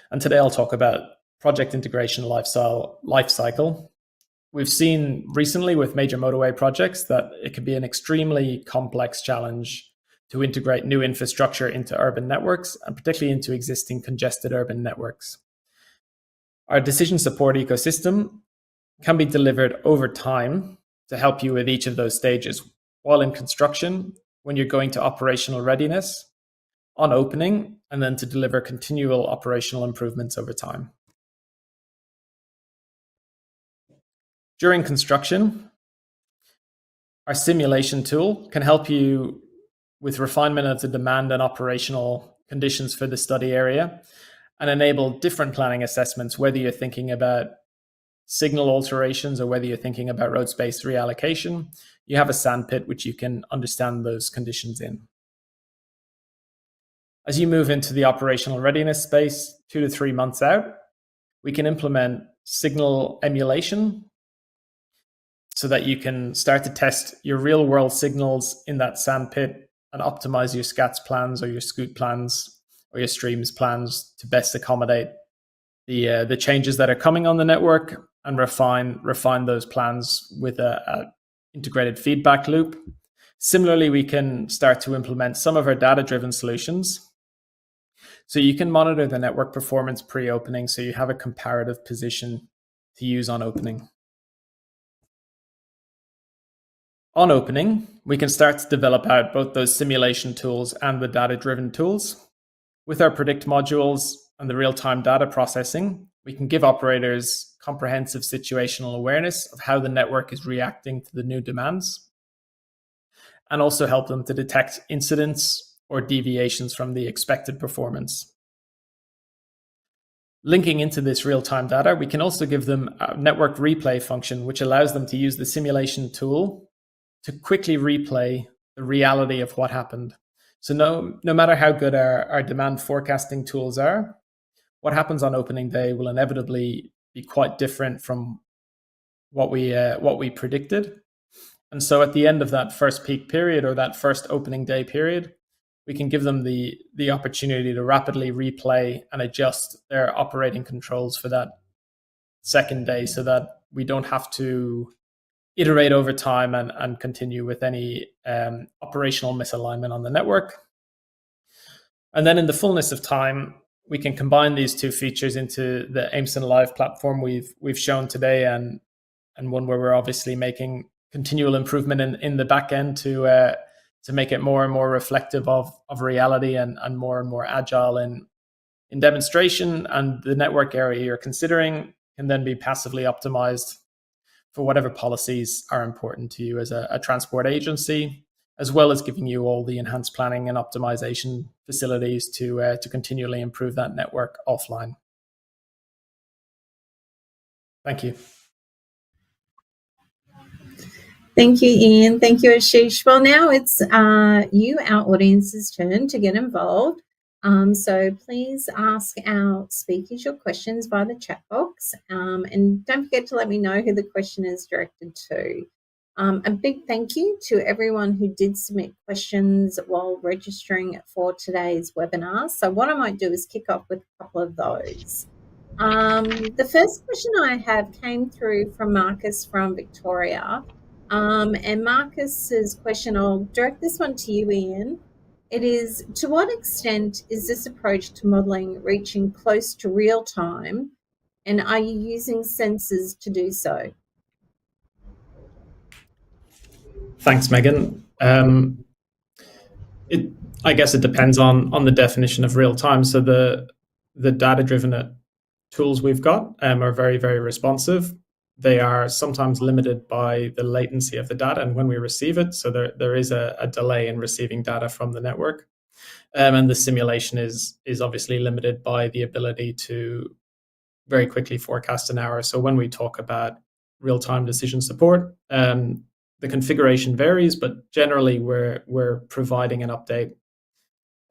And today I'll talk about project integration lifecycle. We've seen recently with major motorway projects that it can be an extremely complex challenge to integrate new infrastructure into urban networks, and particularly into existing congested urban networks. Our decision support ecosystem can be delivered over time to help you with each of those stages, while in construction, when you're going to operational readiness, on opening, and then to deliver continual operational improvements over time. During construction, our simulation tool can help you with refinement of the demand and operational conditions for the study area and enable different planning assessments, whether you're thinking about signal alterations or whether you're thinking about road space reallocation. You have a sandpit which you can understand those conditions in. As you move into the operational readiness space, 2 to 3 months out, we can implement signal emulation so that you can start to test your real world signals in that sandpit and optimize your SCATS plans or your SCOOT plans or your streams plans to best accommodate the changes that are coming on the network and refine those plans with a integrated feedback loop. Similarly, we can start to implement some of our data-driven solutions. So you can monitor the network performance pre-opening so you have a comparative position to use on opening. On opening, we can start to develop out both those simulation tools and the data-driven tools. With our predict modules and the real-time data processing, we can give operators comprehensive situational awareness of how the network is reacting to the new demands, and also help them to detect incidents or deviations from the expected performance. Linking into this real-time data, we can also give them a network replay function, which allows them to use the simulation tool to quickly replay the reality of what happened. So no matter how good our demand forecasting tools are, what happens on opening day will inevitably be quite different from what we predicted. And so at the end of that first peak period or that first opening day period, we can give them the opportunity to rapidly replay and adjust their operating controls for that second day so that we don't have to iterate over time and continue with any operational misalignment on the network. And then in the fullness of time, we can combine these two features into the Aimston Live platform we've shown today, and one where we're obviously making continual improvement in the back end to make it more and more reflective of reality and more agile in demonstration. And the network area you're considering can then be passively optimized for whatever policies are important to you as a transport agency, as well as giving you all the enhanced planning and optimization facilities to continually improve that network offline. Thank you. Thank you, Ian. Thank you, Ashish. Well, now it's you, our audience's turn to get involved. So please ask our speakers your questions via the chat box. And don't forget to let me know who the question is directed to. A big thank you to everyone who did submit questions while registering for today's webinar. So what I might do is kick off with a couple of those. The first question I have came through from Marcus from Victoria. And Marcus's question, I'll direct this one to you, Ian. It is, to what extent is this approach to modelling reaching close to real time, and are you using sensors to do so? Thanks, Megan. I guess it depends on the definition of real time. So the data-driven tools we've got are very, very responsive. They are sometimes limited by the latency of the data and when we receive it. So there is a delay in receiving data from the network. And the simulation is obviously limited by the ability to very quickly forecast an error. So when we talk about real-time decision support, the configuration varies, but generally we're providing an update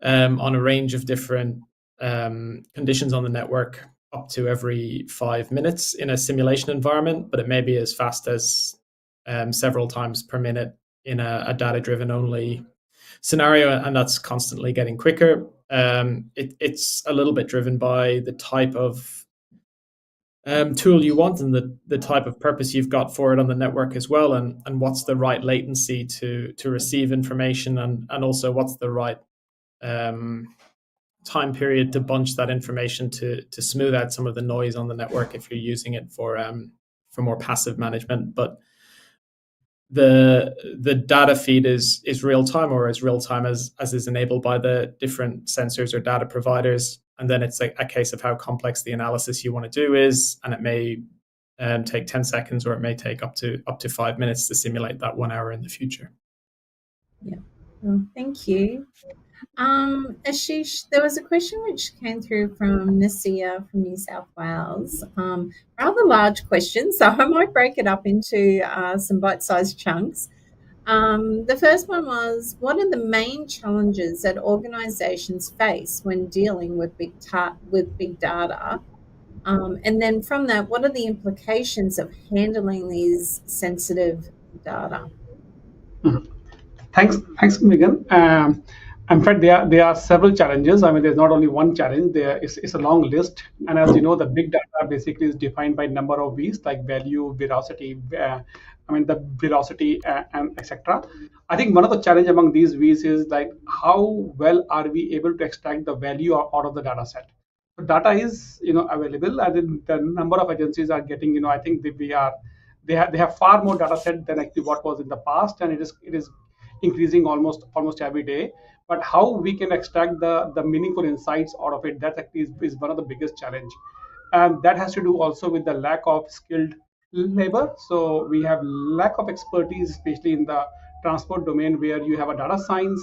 on a range of different conditions on the network up to every 5 minutes in a simulation environment, but it may be as fast as several times per minute in a data-driven only scenario, and that's constantly getting quicker. It's a little bit driven by the type of tool you want and the type of purpose you've got for it on the network as well, and what's the right latency to receive information, and also what's the right time period to bunch that information to smooth out some of the noise on the network if you're using it for more passive management. But the data feed is real time, or as real time as is enabled by the different sensors or data providers. And then it's a case of how complex the analysis you want to do is, and it may take 10 seconds, or it may take up to 5 minutes to simulate that 1 hour in the future. Yeah, well, thank you. Ashish, there was a question which came through from Nasia from New South Wales. Rather large question, so I might break it up into some bite-sized chunks. The first one was, what are the main challenges that organisations face when dealing with big data? And then from that, what are the implications of handling these sensitive data? Thanks, Megan. In fact, there are several challenges. I mean, there's not only one challenge. It's a long list. And as you know, the big data basically is defined by number of V's, like value, veracity, the velocity, and etc. I think one of the challenge among these V's is like, how well are we able to extract the value out of the data set? So data is available, and the number of agencies are getting, I think they have far more data set than actually what was in the past, and it is increasing almost every day. But how we can extract the meaningful insights out of it, that actually is one of the biggest challenge. And that has to do also with the lack of skilled labor. So we have lack of expertise, especially in the transport domain, where you have a data science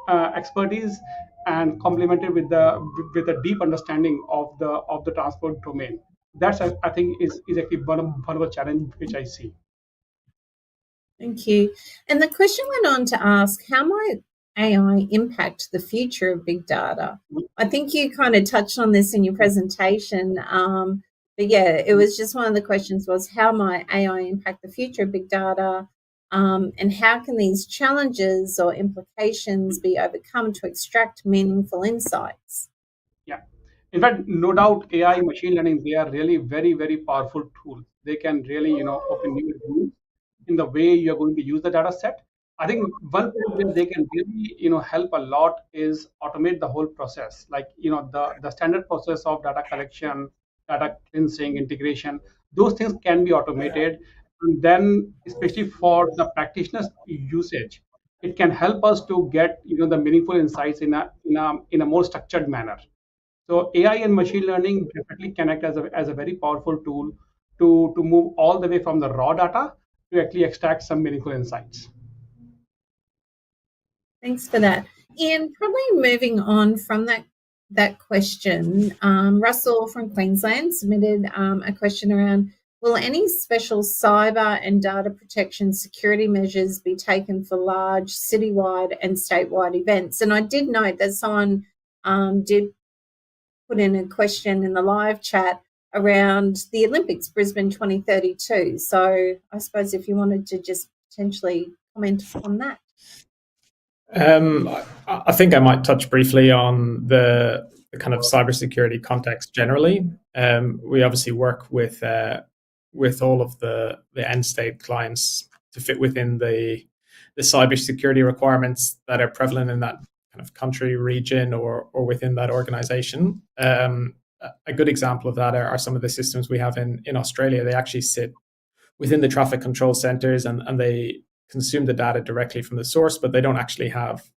expertise, and complemented with a deep understanding of the transport domain. That's, I think, is actually one of the challenge which I see. Thank you. And the question went on to ask, how might AI impact the future of big data? I think you kind of touched on this in your presentation, but yeah, it was just one of the questions was, how might AI impact the future of big data, and how can these challenges or implications be overcome to extract meaningful insights? Yeah, in fact, no doubt, AI, machine learning, they are really very, very powerful tools. They can really, open new doors in the way you're going to use the data set. I think one thing where they can really, help a lot is automate the whole process. Like, the standard process of data collection, data cleansing, integration, those things can be automated. And then, especially for the practitioners' usage, it can help us to get, the meaningful insights in a more structured manner. So AI and machine learning definitely can act as a very powerful tool to move all the way from the raw data to actually extract some meaningful insights. Thanks for that. Ian, probably moving on from that question, Russell from Queensland submitted a question around, will any special cyber and data protection security measures be taken for large citywide and statewide events? And I did note that someone did put in a question in the live chat around the Olympics, Brisbane 2032. So I suppose if you wanted to just potentially comment on that. I think I might touch briefly on the kind of cybersecurity context generally. We obviously work with all of the end state clients to fit within the cybersecurity requirements that are prevalent in that kind of country, region, or within that organization. A good example of that are some of the systems we have in Australia. They actually sit within the traffic control centers, and they consume the data directly from the source, but they don't actually have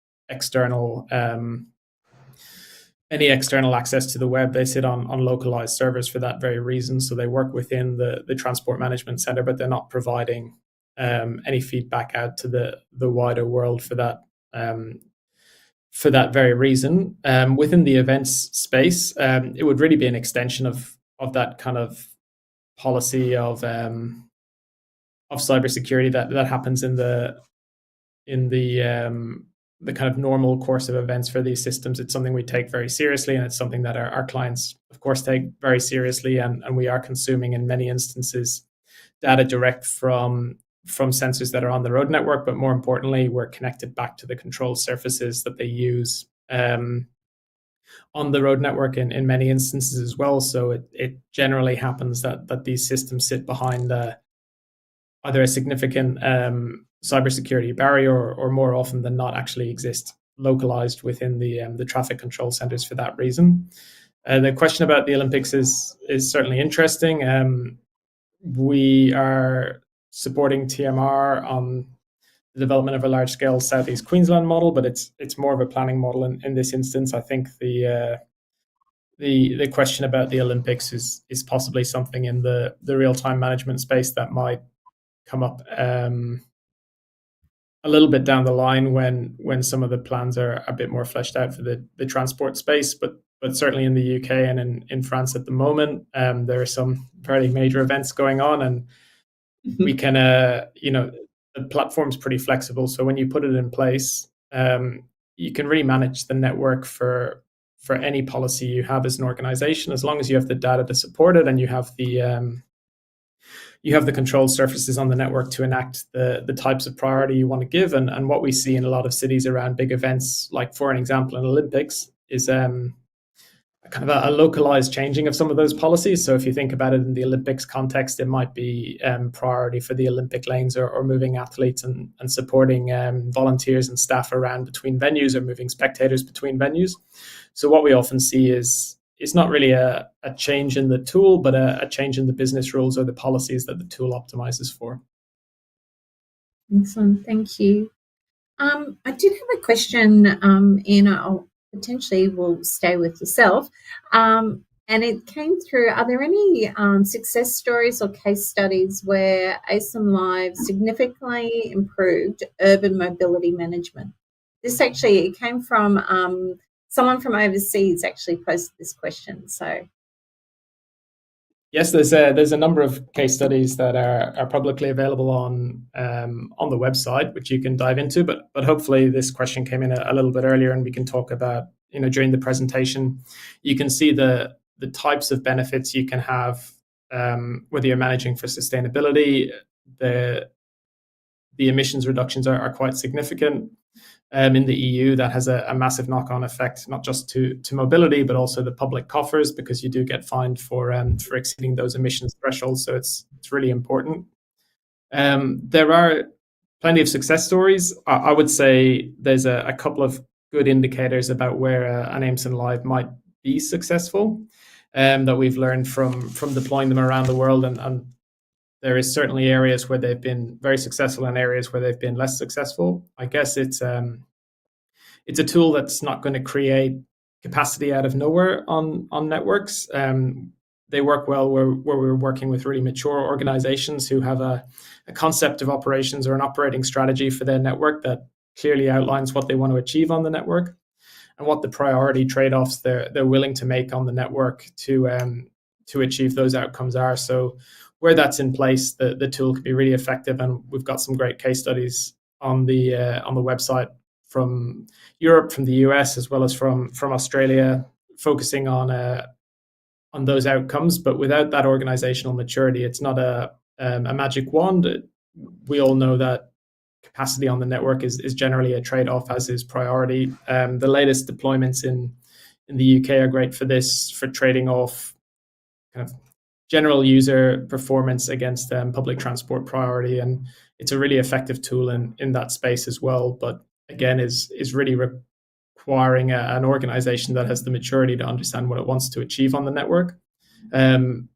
any external access to the web. They sit on localized servers for that very reason. So they work within the transport management center, but they're not providing any feedback out to the wider world for that very reason. Within the events space, it would really be an extension of that kind of policy of cybersecurity that happens in the kind of normal course of events for these systems. It's something we take very seriously, and it's something that our clients, of course, take very seriously. And we are consuming, in many instances, data direct from sensors that are on the road network. But more importantly, we're connected back to the control surfaces that they use on the road network in many instances as well. So it generally happens that these systems sit behind either a significant cybersecurity barrier, or more often than not actually exist localized within the traffic control centers for that reason. The question about the Olympics is certainly interesting. We are supporting TMR on the development of a large-scale Southeast Queensland model, but it's more of a planning model in this instance. I think the question about the Olympics is possibly something in the real-time management space that might come up a little bit down the line when some of the plans are a bit more fleshed out for the transport space. But certainly in the UK and in France at the moment, there are some fairly major events going on, and we can, the platform's pretty flexible. So when you put it in place, you can really manage the network for any policy you have as an organization, as long as you have the data to support it and you have the control surfaces on the network to enact the types of priority you want to give. And what we see in a lot of cities around big events, like for an example, an Olympics, is kind of a localized changing of some of those policies. So if you think about it in the Olympics context, it might be priority for the Olympic lanes, or moving athletes and supporting volunteers and staff around between venues, or moving spectators between venues. So what we often see is it's not really a change in the tool, but a change in the business rules or the policies that the tool optimizes for. Excellent, thank you. I did have a question, and I'll potentially will stay with yourself. And it came through, are there any success stories or case studies where ASIM Live significantly improved urban mobility management? This actually, it came from someone from overseas actually posted this question. So yes, there's a number of case studies that are publicly available on the website, which you can dive into. But hopefully this question came in a little bit earlier, and we can talk about, during the presentation, you can see the types of benefits you can have, whether you're managing for sustainability. The emissions reductions are quite significant. In the EU, that has a massive knock-on effect, not just to mobility, but also the public coffers, because you do get fined for exceeding those emissions thresholds. So it's really important. There are plenty of success stories. I would say there's a couple of good indicators about where an ASIM Live might be successful, that we've learned from deploying them around the world. And there is certainly areas where they've been very successful and areas where they've been less successful. I guess it's a tool that's not going to create capacity out of nowhere on networks. They work well where we're working with really mature organizations who have a concept of operations or an operating strategy for their network that clearly outlines what they want to achieve on the network and what the priority trade-offs they're willing to make on the network to achieve those outcomes are. So where that's in place, the tool can be really effective, and we've got some great case studies on the website from Europe, from the US, as well as from Australia, focusing on those outcomes. But without that organizational maturity, it's not a magic wand. We all know that capacity on the network is generally a trade-off, as is priority. The latest deployments in the UK are great for this, for trading off kind of general user performance against public transport priority, and it's a really effective tool in that space as well. But again, is really requiring an organization that has the maturity to understand what it wants to achieve on the network. And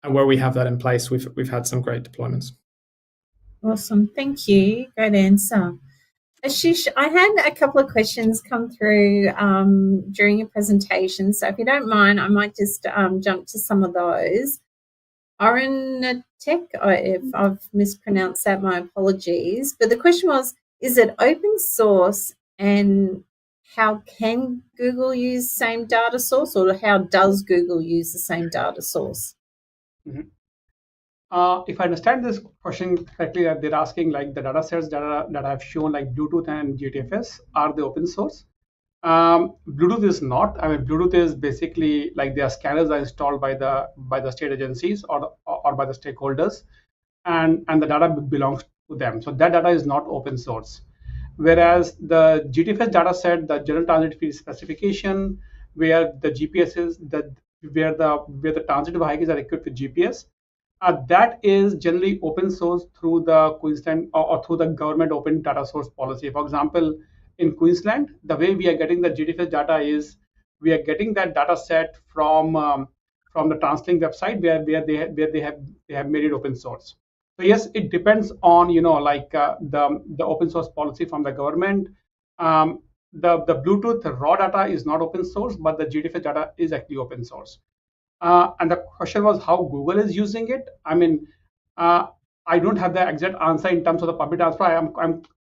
where we have that in place, we've had some great deployments. Awesome, thank you. Great answer. Ashish, I had a couple of questions come through during your presentation, so if you don't mind, I might just jump to some of those. Arunatek, if I've mispronounced that, my apologies. But the question was, is it open source, and how can Google use the same data source, or how does Google use the same data source? Mm-hmm. If I understand this question correctly, they're asking like the data sets that I've shown, like Bluetooth and GTFS, are they open source? Bluetooth is not. I mean, Bluetooth is basically like their scanners are installed by the state agencies or by the stakeholders, and the data belongs to them. So that data is not open source. Whereas the GTFS data set, the general transit field specification, where the GPS is where the transit vehicles are equipped with GPS, that is generally open source through the Queensland or through the government open data source policy. For example, in Queensland, the way we are getting the GTFS data is we are getting that data set from the TransLink website where they have made it open source. So yes, it depends on the open source policy from the government. The Bluetooth raw data is not open source, but the GTFS data is actually open source. And the question was how Google is using it. I mean, I don't have the exact answer in terms of the public transfer.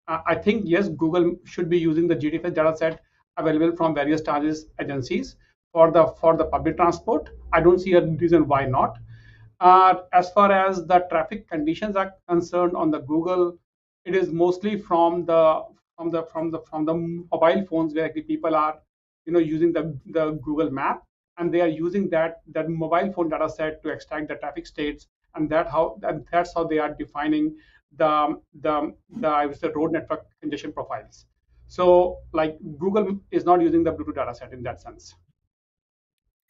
I think yes, Google should be using the GTFS data set available from various transit agencies for the public transport. I don't see a reason why not. As far as the traffic conditions are concerned on the Google, it is mostly from the mobile phones where people are using the Google map, and they are using that mobile phone data set to extract the traffic states, and that's how they are defining the I would say road network congestion profiles. So like Google is not using the Bluetooth data set in that sense.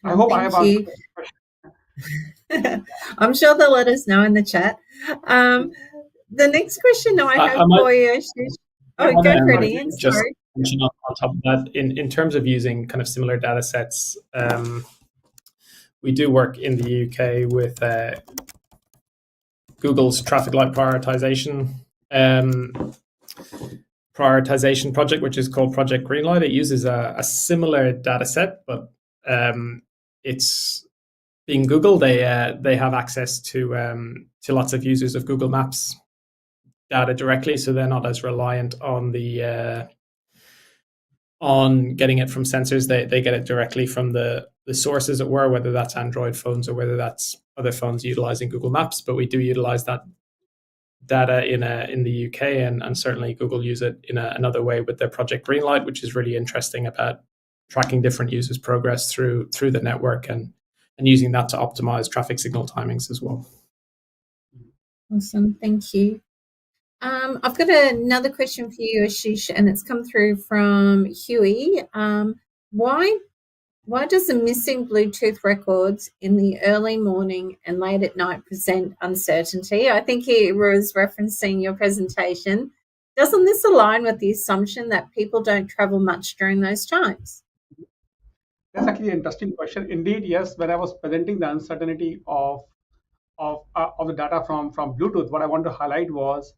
I hope I have answered the question. I'm sure they'll let us know in the chat. The next question I have for you, Ashish. Oh, go for it, Ian. Just mention on top of that, in terms of using kind of similar data sets, we do work in the UK with Google's traffic light prioritization project, which is called Project Greenlight. It uses a similar data set, but it's being Google. They have access to lots of users of Google Maps data directly, so they're not as reliant on the on getting it from sensors. They get it directly from the source, as it were, whether that's Android phones or whether that's other phones utilizing Google Maps. But we do utilize that data in the UK, and certainly Google use it in another way with their Project Greenlight, which is really interesting about tracking different users' progress through the network and using that to optimize traffic signal timings as well. Awesome, thank you. I've got another question for you, Ashish, and it's come through from Huey. Why does the missing Bluetooth records in the early morning and late at night present uncertainty? I think he was referencing your presentation. Doesn't this align with the assumption that people don't travel much during those times? That's actually an interesting question. Indeed, yes. When I was presenting the uncertainty of the data from Bluetooth, what I want to highlight was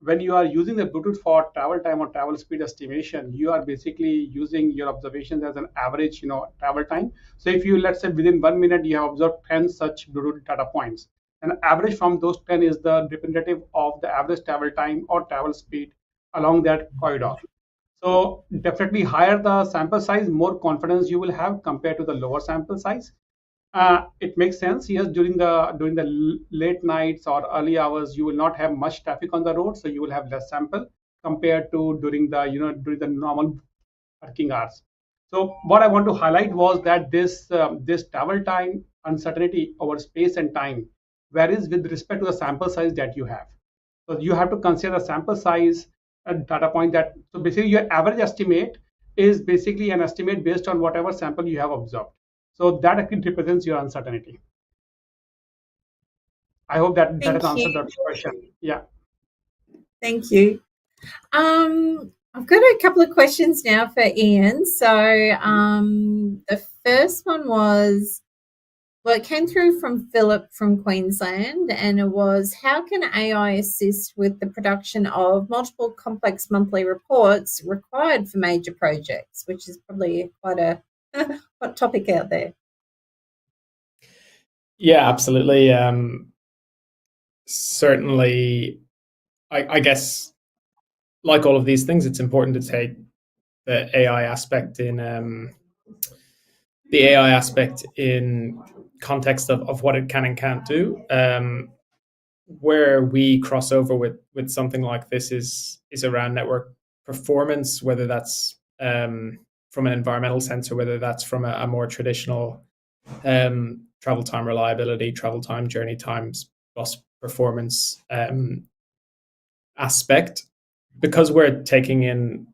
when you are using the Bluetooth for travel time or travel speed estimation, you are basically using your observations as an average, travel time. So if you, let's say within 1 minute, you have observed 10 such Bluetooth data points, and average from those 10 is the representative of the average travel time or travel speed along that corridor. So definitely higher the sample size, more confidence you will have compared to the lower sample size. It makes sense. Yes, during the late nights or early hours, you will not have much traffic on the road, so you will have less sample compared to during the normal working hours. So what I want to highlight was that this travel time uncertainty over space and time varies with respect to the sample size that you have. So you have to consider the sample size and data point so basically your average estimate is basically an estimate based on whatever sample you have observed. So that actually represents your uncertainty. I hope that has Thank answered you. that question. Yeah. Thank you. I've got a couple of questions now for Ian. So the first one was, well, it came through from Philip from Queensland, and it was, how can AI assist with the production of multiple complex monthly reports required for major projects, which is probably quite a hot topic out there. Yeah, absolutely. Certainly, I guess, like all of these things, it's important to take the AI aspect in context of what it can and can't do. Where we cross over with something like this is around network performance, whether that's from an environmental sense or whether that's from a more traditional travel time reliability, travel time, journey times, bus performance aspect. Because we're taking in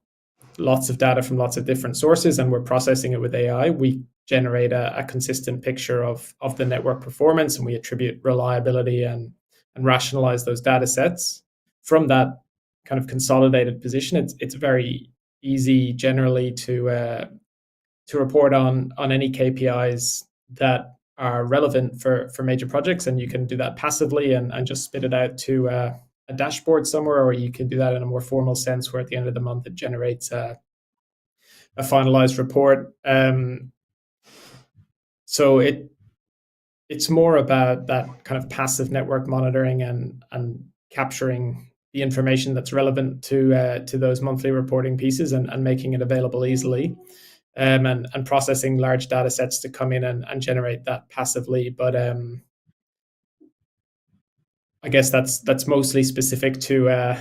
lots of data from lots of different sources and we're processing it with AI, we generate a consistent picture of the network performance, and we attribute reliability and rationalize those data sets. From that kind of consolidated position, it's very easy generally to report on any KPIs that are relevant for major projects, and you can do that passively and just spit it out to a dashboard somewhere, or you can do that in a more formal sense where at the end of the month it generates a finalized report. So it's more about that kind of passive network monitoring and capturing the information that's relevant to those monthly reporting pieces and making it available easily. And processing large data sets to come in and generate that passively. But I guess that's mostly specific to a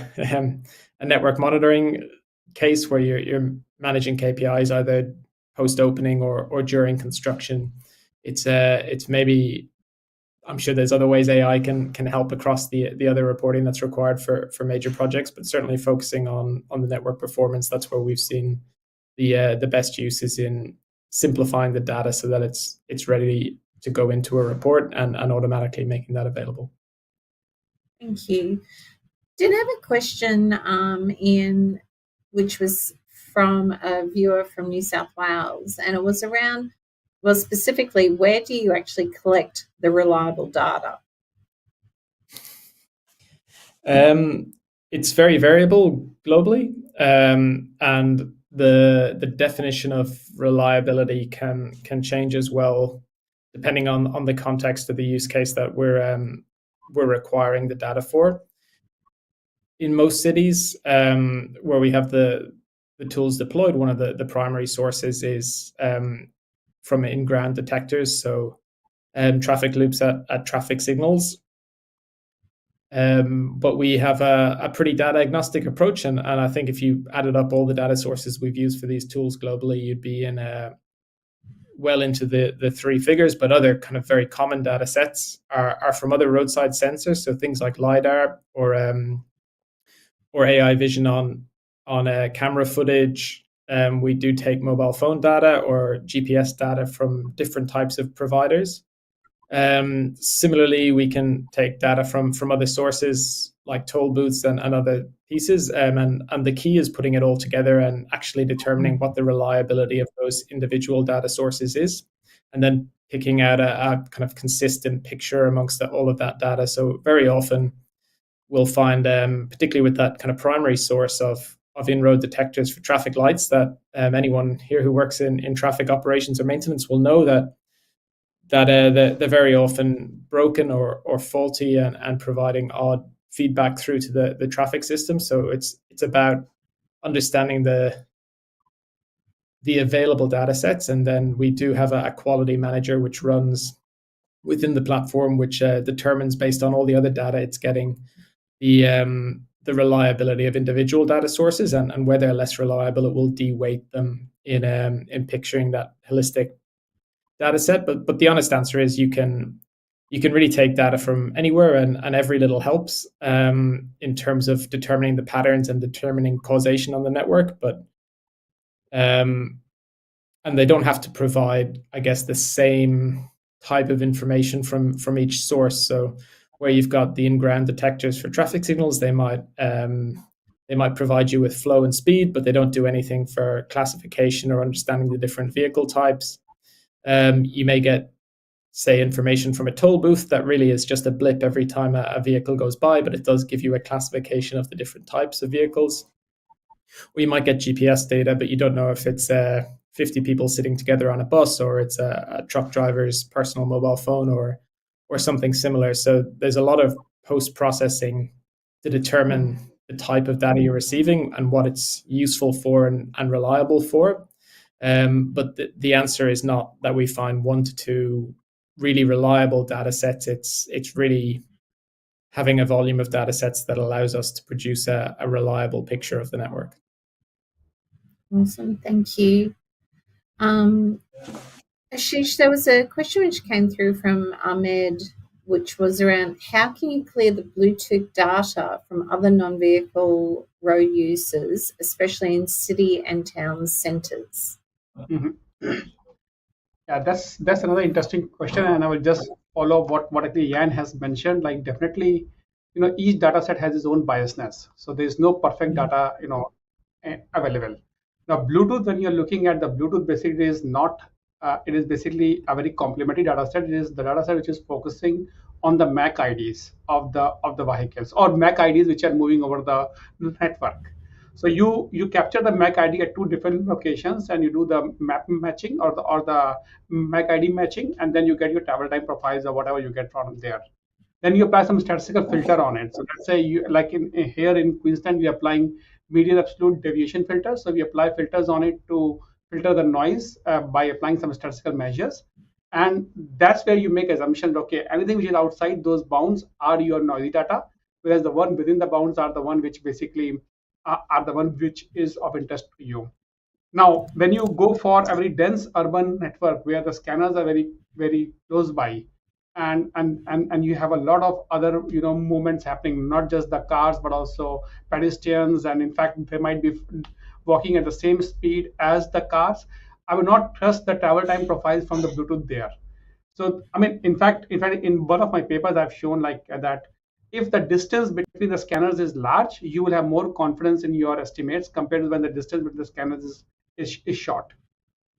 network monitoring case where you're managing KPIs either post opening or during construction. It's maybe, I'm sure there's other ways AI can help across the other reporting that's required for major projects, but certainly focusing on the network performance, that's where we've seen the best use is in simplifying the data so that it's ready to go into a report and automatically making that available. Thank you. Did have a question in which was from a viewer from New South Wales, and it was around, well, specifically, where do you actually collect the reliable data? It's very variable globally, and the definition of reliability can change as well, depending on the context of the use case that we're requiring the data for. In most cities where we have the tools deployed, one of the primary sources is from in-ground detectors, so traffic loops at traffic signals. But we have a pretty data agnostic approach, and I think if you added up all the data sources we've used for these tools globally, you'd be in well into the three figures. But other kind of very common data sets are from other roadside sensors, so things like LiDAR or AI vision on camera footage. We do take mobile phone data or GPS data from different types of providers. Similarly, we can take data from other sources like toll booths and other pieces. And the key is putting it all together and actually determining what the reliability of those individual data sources is, and then picking out a kind of consistent picture amongst all of that data. So very often we'll find, particularly with that kind of primary source of in-road detectors for traffic lights, that anyone here who works in traffic operations or maintenance will know that they're very often broken or faulty and providing odd feedback through to the traffic system. So it's about understanding the available data sets, and then we do have a quality manager which runs within the platform, which determines, based on all the other data it's getting, the reliability of individual data sources, and where they're less reliable, it will de-weight them in picturing that holistic data set. But the honest answer is you can really take data from anywhere, and every little helps in terms of determining the patterns and determining causation on the network. But and they don't have to provide, I guess, the same type of information from each source. So where you've got the in-ground detectors for traffic signals, they might provide you with flow and speed, but they don't do anything for classification or understanding the different vehicle types. You may get, say, information from a toll booth that really is just a blip every time a vehicle goes by, but it does give you a classification of the different types of vehicles. Or you might get GPS data, but you don't know if it's 50 people sitting together on a bus, or it's a truck driver's personal mobile phone, or something similar. So there's a lot of post-processing to determine the type of data you're receiving and what it's useful for and reliable for. But the answer is not that we find 1 to 2 really reliable data sets. It's really having a volume of data sets that allows us to produce a reliable picture of the network. Awesome, thank you. Ashish, there was a question which came through from Ahmed, which was around how can you clear the Bluetooth data from other non-vehicle road users, especially in city and town centres? Yeah, that's another interesting question, and I will just follow what actually Jan has mentioned. Like, definitely, each data set has its own biasness, so there's no perfect data available. Now, Bluetooth, when you're looking at the Bluetooth, basically is not. It is basically a very complementary data set. It is the data set which is focusing on the MAC IDs of the vehicles, or MAC IDs which are moving over the network. So you capture the MAC ID at 2 different locations, and you do the map matching or the MAC ID matching, and then you get your travel time profiles or whatever you get from there. Then you apply some statistical filter on it. So let's say here in Queensland, we're applying median absolute deviation filters. So we apply filters on it to filter the noise by applying some statistical measures. And that's where you make assumptions, okay, anything which is outside those bounds are your noisy data, whereas the one within the bounds are the one which basically are the one which is of interest to you. Now, when you go for a very dense urban network where the scanners are very, very close by, and you have a lot of other movements happening, not just the cars but also pedestrians, and in fact they might be walking at the same speed as the cars, I would not trust the travel time profiles from the Bluetooth there. So I mean, in fact in one of my papers I've shown like that if the distance between the scanners is large, you will have more confidence in your estimates compared to when the distance between the scanners is short.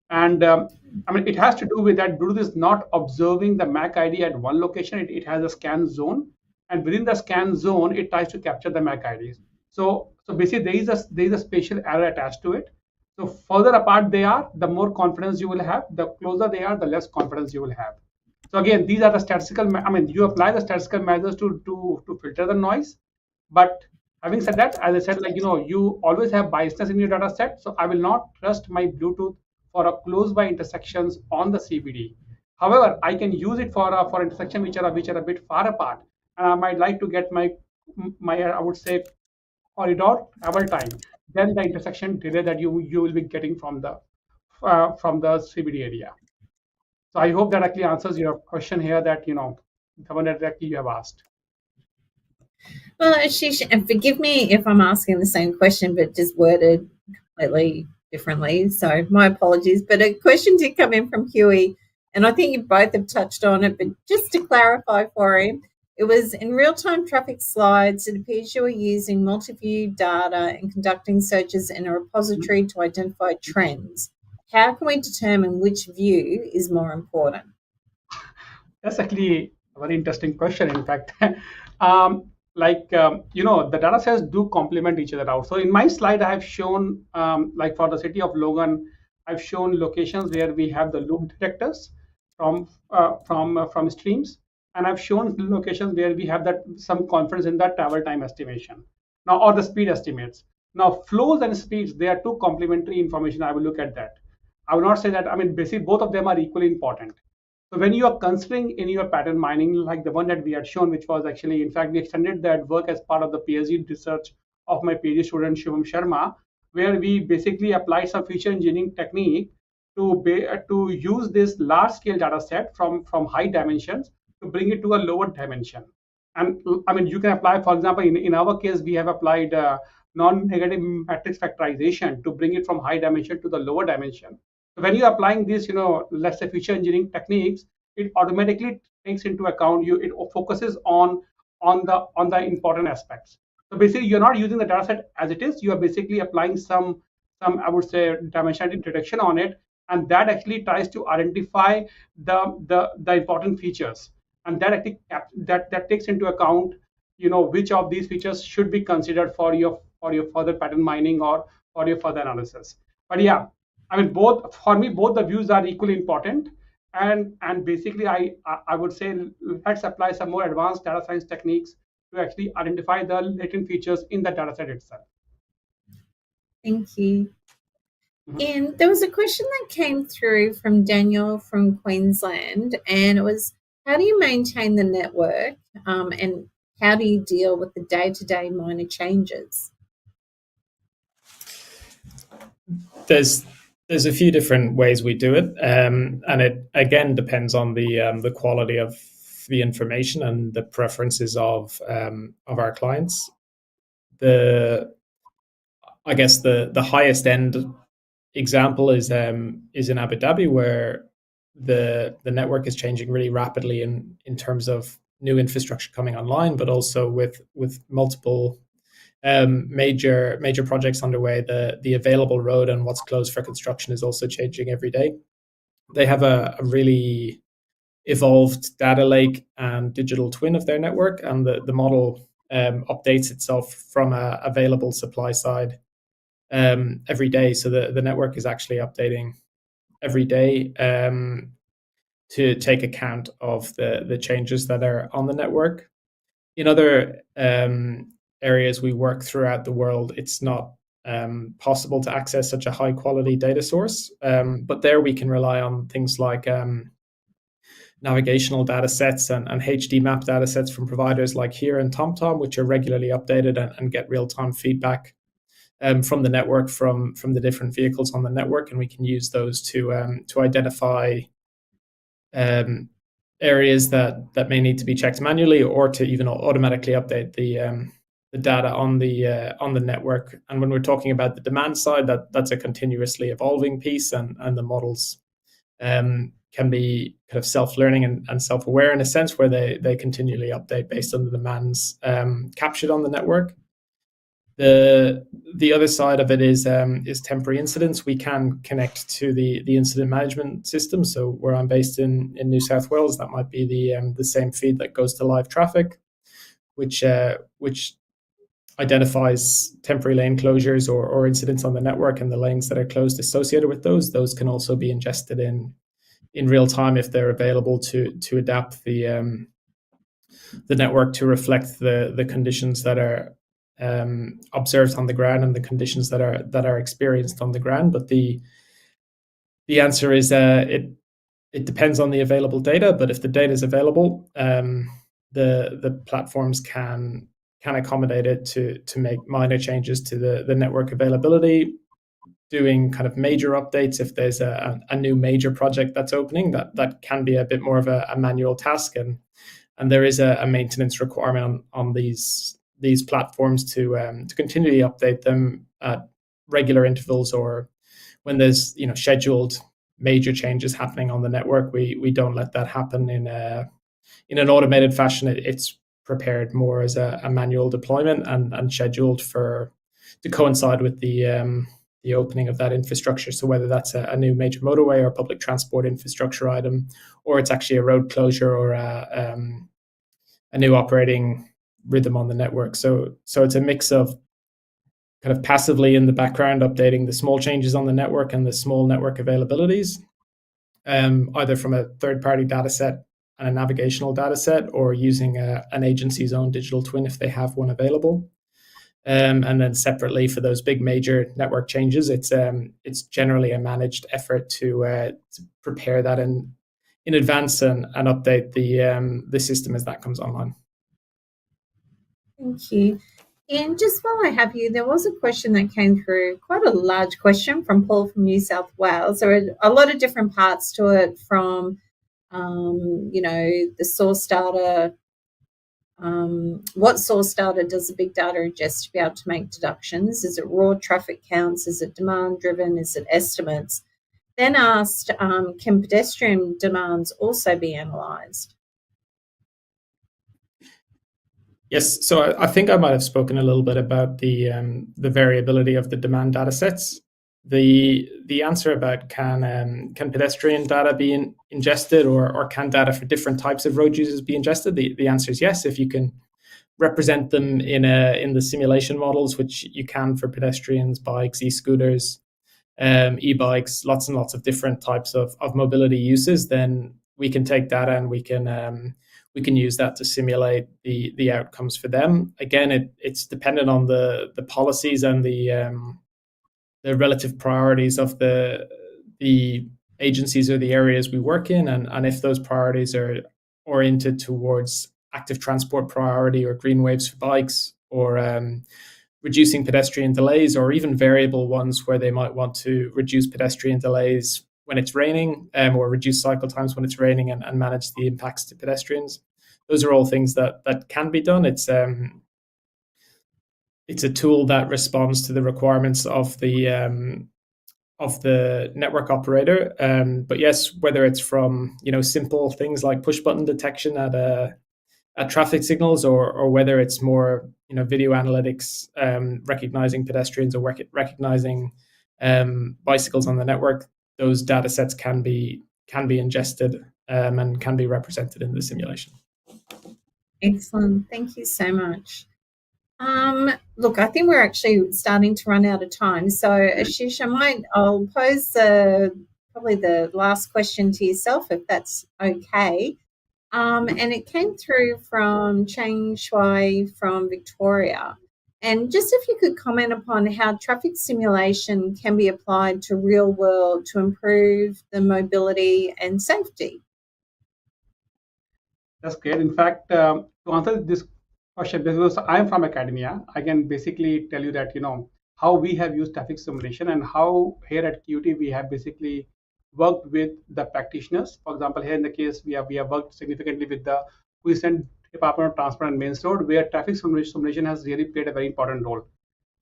And I mean, it has to do with that Bluetooth is not observing the MAC ID at one location. It has a scan zone, and within the scan zone, it tries to capture the MAC IDs. So basically, there is a spatial error attached to it. So further apart they are, the more confidence you will have. The closer they are, the less confidence you will have. So again, these are the statistical. I mean, you apply the statistical measures to filter the noise. But having said that, as I said, like you always have biasness in your data set. So I will not trust my Bluetooth for a close by intersections on the CBD. However, I can use it for intersections which are a bit far apart, and I might like to get my I would say corridor travel time, then the intersection delay that you will be getting from the CBD area. So I hope that actually answers your question here, that the one that actually you have asked. Well, Ashish, and forgive me if I'm asking the same question, but just worded completely differently. So my apologies. But a question did come in from Huey, and I think you both have touched on it, but just to clarify for him, it was in real-time traffic slides, it appears you are using multi-view data and conducting searches in a repository to identify trends. How can we determine which view is more important? That's actually a very interesting question, in fact. The data sets do complement each other out. So in my slide, I have shown, like for the city of Logan, I've shown locations where we have the loop detectors from streams, and I've shown locations where we have that some confidence in that travel time estimation, now or the speed estimates. Now, flows and speeds, they are two complementary information. I will look at that. I will not say that. I mean, basically, both of them are equally important. So when you are considering in your pattern mining, like the one that we had shown, which was actually, in fact, we extended that work as part of the PhD research of my PhD student, Shivam Sharma, where we basically applied some feature engineering technique to use this large scale data set from high dimensions to bring it to a lower dimension. And I mean, you can apply, for example, in our case, we have applied non-negative matrix factorization to bring it from high dimension to the lower dimension. So when you're applying these, let's say feature engineering techniques, it automatically takes into account it focuses on the important aspects. So basically, you're not using the dataset as it is. You are basically applying some I would say dimensionality detection on it, and that actually tries to identify the important features, and that actually that takes into account which of these features should be considered for your further pattern mining or for your further analysis. But yeah, I mean, both the views are equally important, and basically I would say let's apply some more advanced data science techniques to actually identify the latent features in the dataset itself. Thank you. And there was a question that came through from Daniel from Queensland, and it was, how do you maintain the network, and how do you deal with the day-to-day minor changes? There's a few different ways we do it, and it again depends on the quality of the information and the preferences of our clients. I guess the highest end example is in Abu Dhabi, where the network is changing really rapidly in terms of new infrastructure coming online, but also with multiple major projects underway. The available road and what's closed for construction is also changing every day. They have a really evolved data lake and digital twin of their network, and the model updates itself from a available supply side every day. So the network is actually updating every day to take account of the changes that are on the network. In other areas we work throughout the world, it's not possible to access such a high quality data source, but there we can rely on things like navigational data sets and HD map data sets from providers like Here and TomTom, which are regularly updated and get real-time feedback from the network, from the different vehicles on the network, and we can use those to identify areas that may need to be checked manually, or to even automatically update the data on the network. And when we're talking about the demand side, that's a continuously evolving piece, and the models can be kind of self-learning and self-aware in a sense, where they continually update based on the demands captured on the network. The other side of it is temporary incidents. We can connect to the incident management system. So where I'm based in New South Wales, that might be the same feed that goes to live traffic, which identifies temporary lane closures or incidents on the network, and the lanes that are closed associated with those. Those can also be ingested in real time if they're available to adapt the network to reflect the conditions that are observed on the ground and the conditions that are experienced on the ground. But the answer is it depends on the available data. But if the data is available, the platforms can accommodate it to make minor changes to the network availability, doing kind of major updates if there's a new major project that's opening. That can be a bit more of a manual task, and there is a maintenance requirement on these platforms to continually update them at regular intervals, or when there's scheduled major changes happening on the network. We don't let that happen in an automated fashion. It's prepared more as a manual deployment and scheduled to coincide with the opening of that infrastructure. So whether that's a new major motorway or public transport infrastructure item, or it's actually a road closure or a new operating rhythm on the network. So it's a mix of kind of passively in the background updating the small changes on the network and the small network availabilities, either from a third-party data set and a navigational data set, or using an agency's own digital twin if they have one available. And then separately for those big major network changes, it's generally a managed effort to prepare that in advance and update the system as that comes online. Thank you. And just while I have you, there was a question that came through, quite a large question from Paul from New South Wales. There are a lot of different parts to it, from the source data What source data does the big data ingest to be able to make deductions? Is it raw traffic counts? Is it demand driven? Is it estimates? Then asked, can pedestrian demands also be analysed? Yes, so I think I might have spoken a little bit about the variability of the demand data sets. The answer about can pedestrian data be ingested or can data for different types of road users be ingested? The answer is yes, if you can represent them in the simulation models, which you can for pedestrians, bikes, e-scooters, e-bikes, lots and lots of different types of mobility uses, then we can take data and we can use that to simulate the outcomes for them. Again, it's dependent on the policies and the relative priorities of the agencies or the areas we work in, and if those priorities are oriented towards active transport priority or green waves for bikes, or reducing pedestrian delays, or even variable ones where they might want to reduce pedestrian delays when it's raining, or reduce cycle times when it's raining and manage the impacts to pedestrians. Those are all things that can be done. It's a tool that responds to the requirements of the network operator. But yes, whether it's from simple things like push button detection at traffic signals, or whether it's more video analytics, recognizing pedestrians or recognizing bicycles on the network, those data sets can be ingested and can be represented in the simulation. Excellent. Thank you so much. Look, I think we're actually starting to run out of time. So, Ashish, I'll pose probably the last question to yourself, if that's okay. And it came through from Chang Shui from Victoria. And just if you could comment upon how traffic simulation can be applied to real world to improve the mobility and safety. That's great. In fact, to answer this question, because I'm from academia, I can basically tell you that, how we have used traffic simulation and how here at QUT we have basically worked with the practitioners. For example, here in the case, we have worked significantly with the Queensland Department of Transport and Mains Road, where traffic simulation has really played a very important role.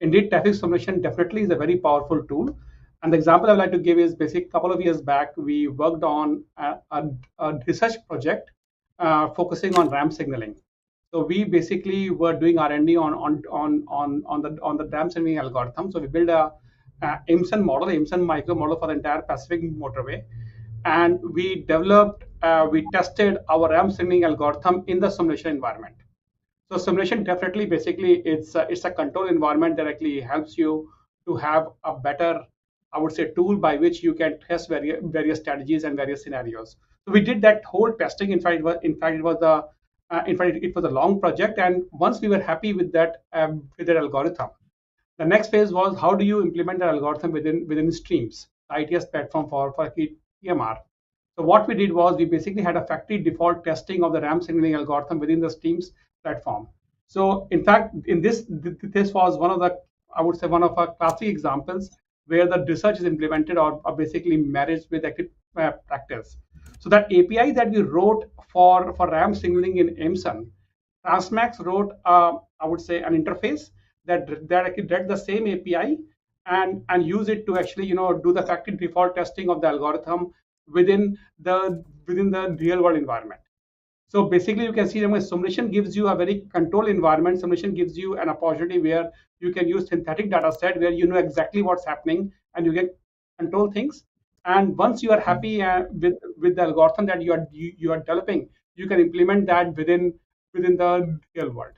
Indeed, traffic simulation definitely is a very powerful tool. And the example I'd like to give is a couple of years back, we worked on a research project focusing on ramp signaling. So we basically were doing R&D on the ramp signaling algorithm. So we built a Emerson micro model for the entire Pacific motorway, and we tested our ramp signaling algorithm in the simulation environment. So simulation definitely, basically, it's a control environment that actually helps you to have a better, I would say, tool by which you can test various strategies and various scenarios. So we did that whole testing. In fact, it was a long project. And once we were happy with that algorithm, the next phase was how do you implement the algorithm within Streams, the ITS platform for TMR. So what we did was we basically had a factory default testing of the ramp signaling algorithm within the Streams platform. So in fact, this was one of our classic examples where the research is implemented or basically married with active practice. So that API that we wrote for ramp signaling in Emerson, Transmax wrote, I would say, an interface that actually read the same API and use it to actually do the factory default testing of the algorithm within the real world environment. So basically, you can see that simulation gives you a very controlled environment. Simulation gives you an opportunity where you can use synthetic data set where you know exactly what's happening and you can control things. And once you are happy with the algorithm that you are developing, you can implement that within the real world.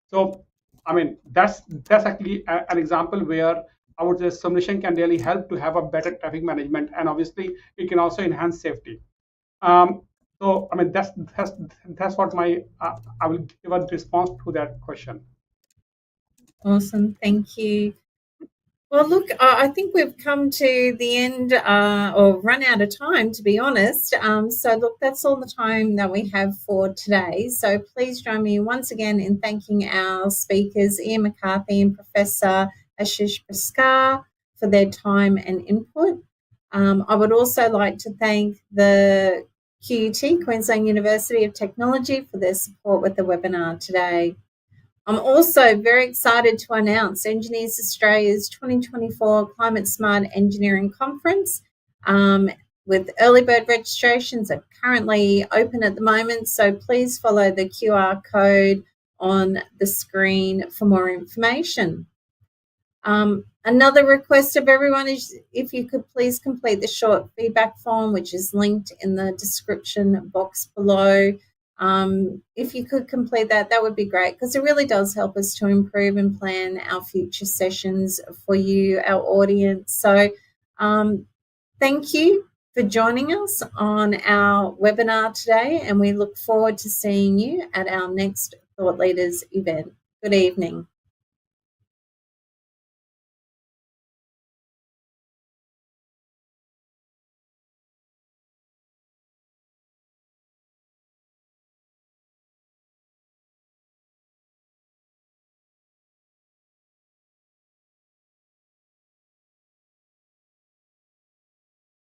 So I mean, that's actually an example where I would say simulation can really help to have a better traffic management, and obviously it can also enhance safety. So I mean, that's what I will give a response to that question. Awesome, thank you. Well, look, I think we've come to the end or run out of time, to be honest. So, look, that's all the time that we have for today. So please join me once again in thanking our speakers, Ian McCarthy and Professor Ashish Bhaskar, for their time and input. I would also like to thank the QUT, Queensland University of Technology, for their support with the webinar today. I'm also very excited to announce Engineers Australia's 2024 Climate Smart Engineering Conference, with early bird registrations are currently open at the moment, so please follow the QR code on the screen for more information. Another request of everyone is if you could please complete the short feedback form, which is linked in the description box below. If you could complete that, that would be great, because it really does help us to improve and plan our future sessions for you, our audience. So thank you for joining us on our webinar today, and we look forward to seeing you at our next Thought Leaders event. Good evening.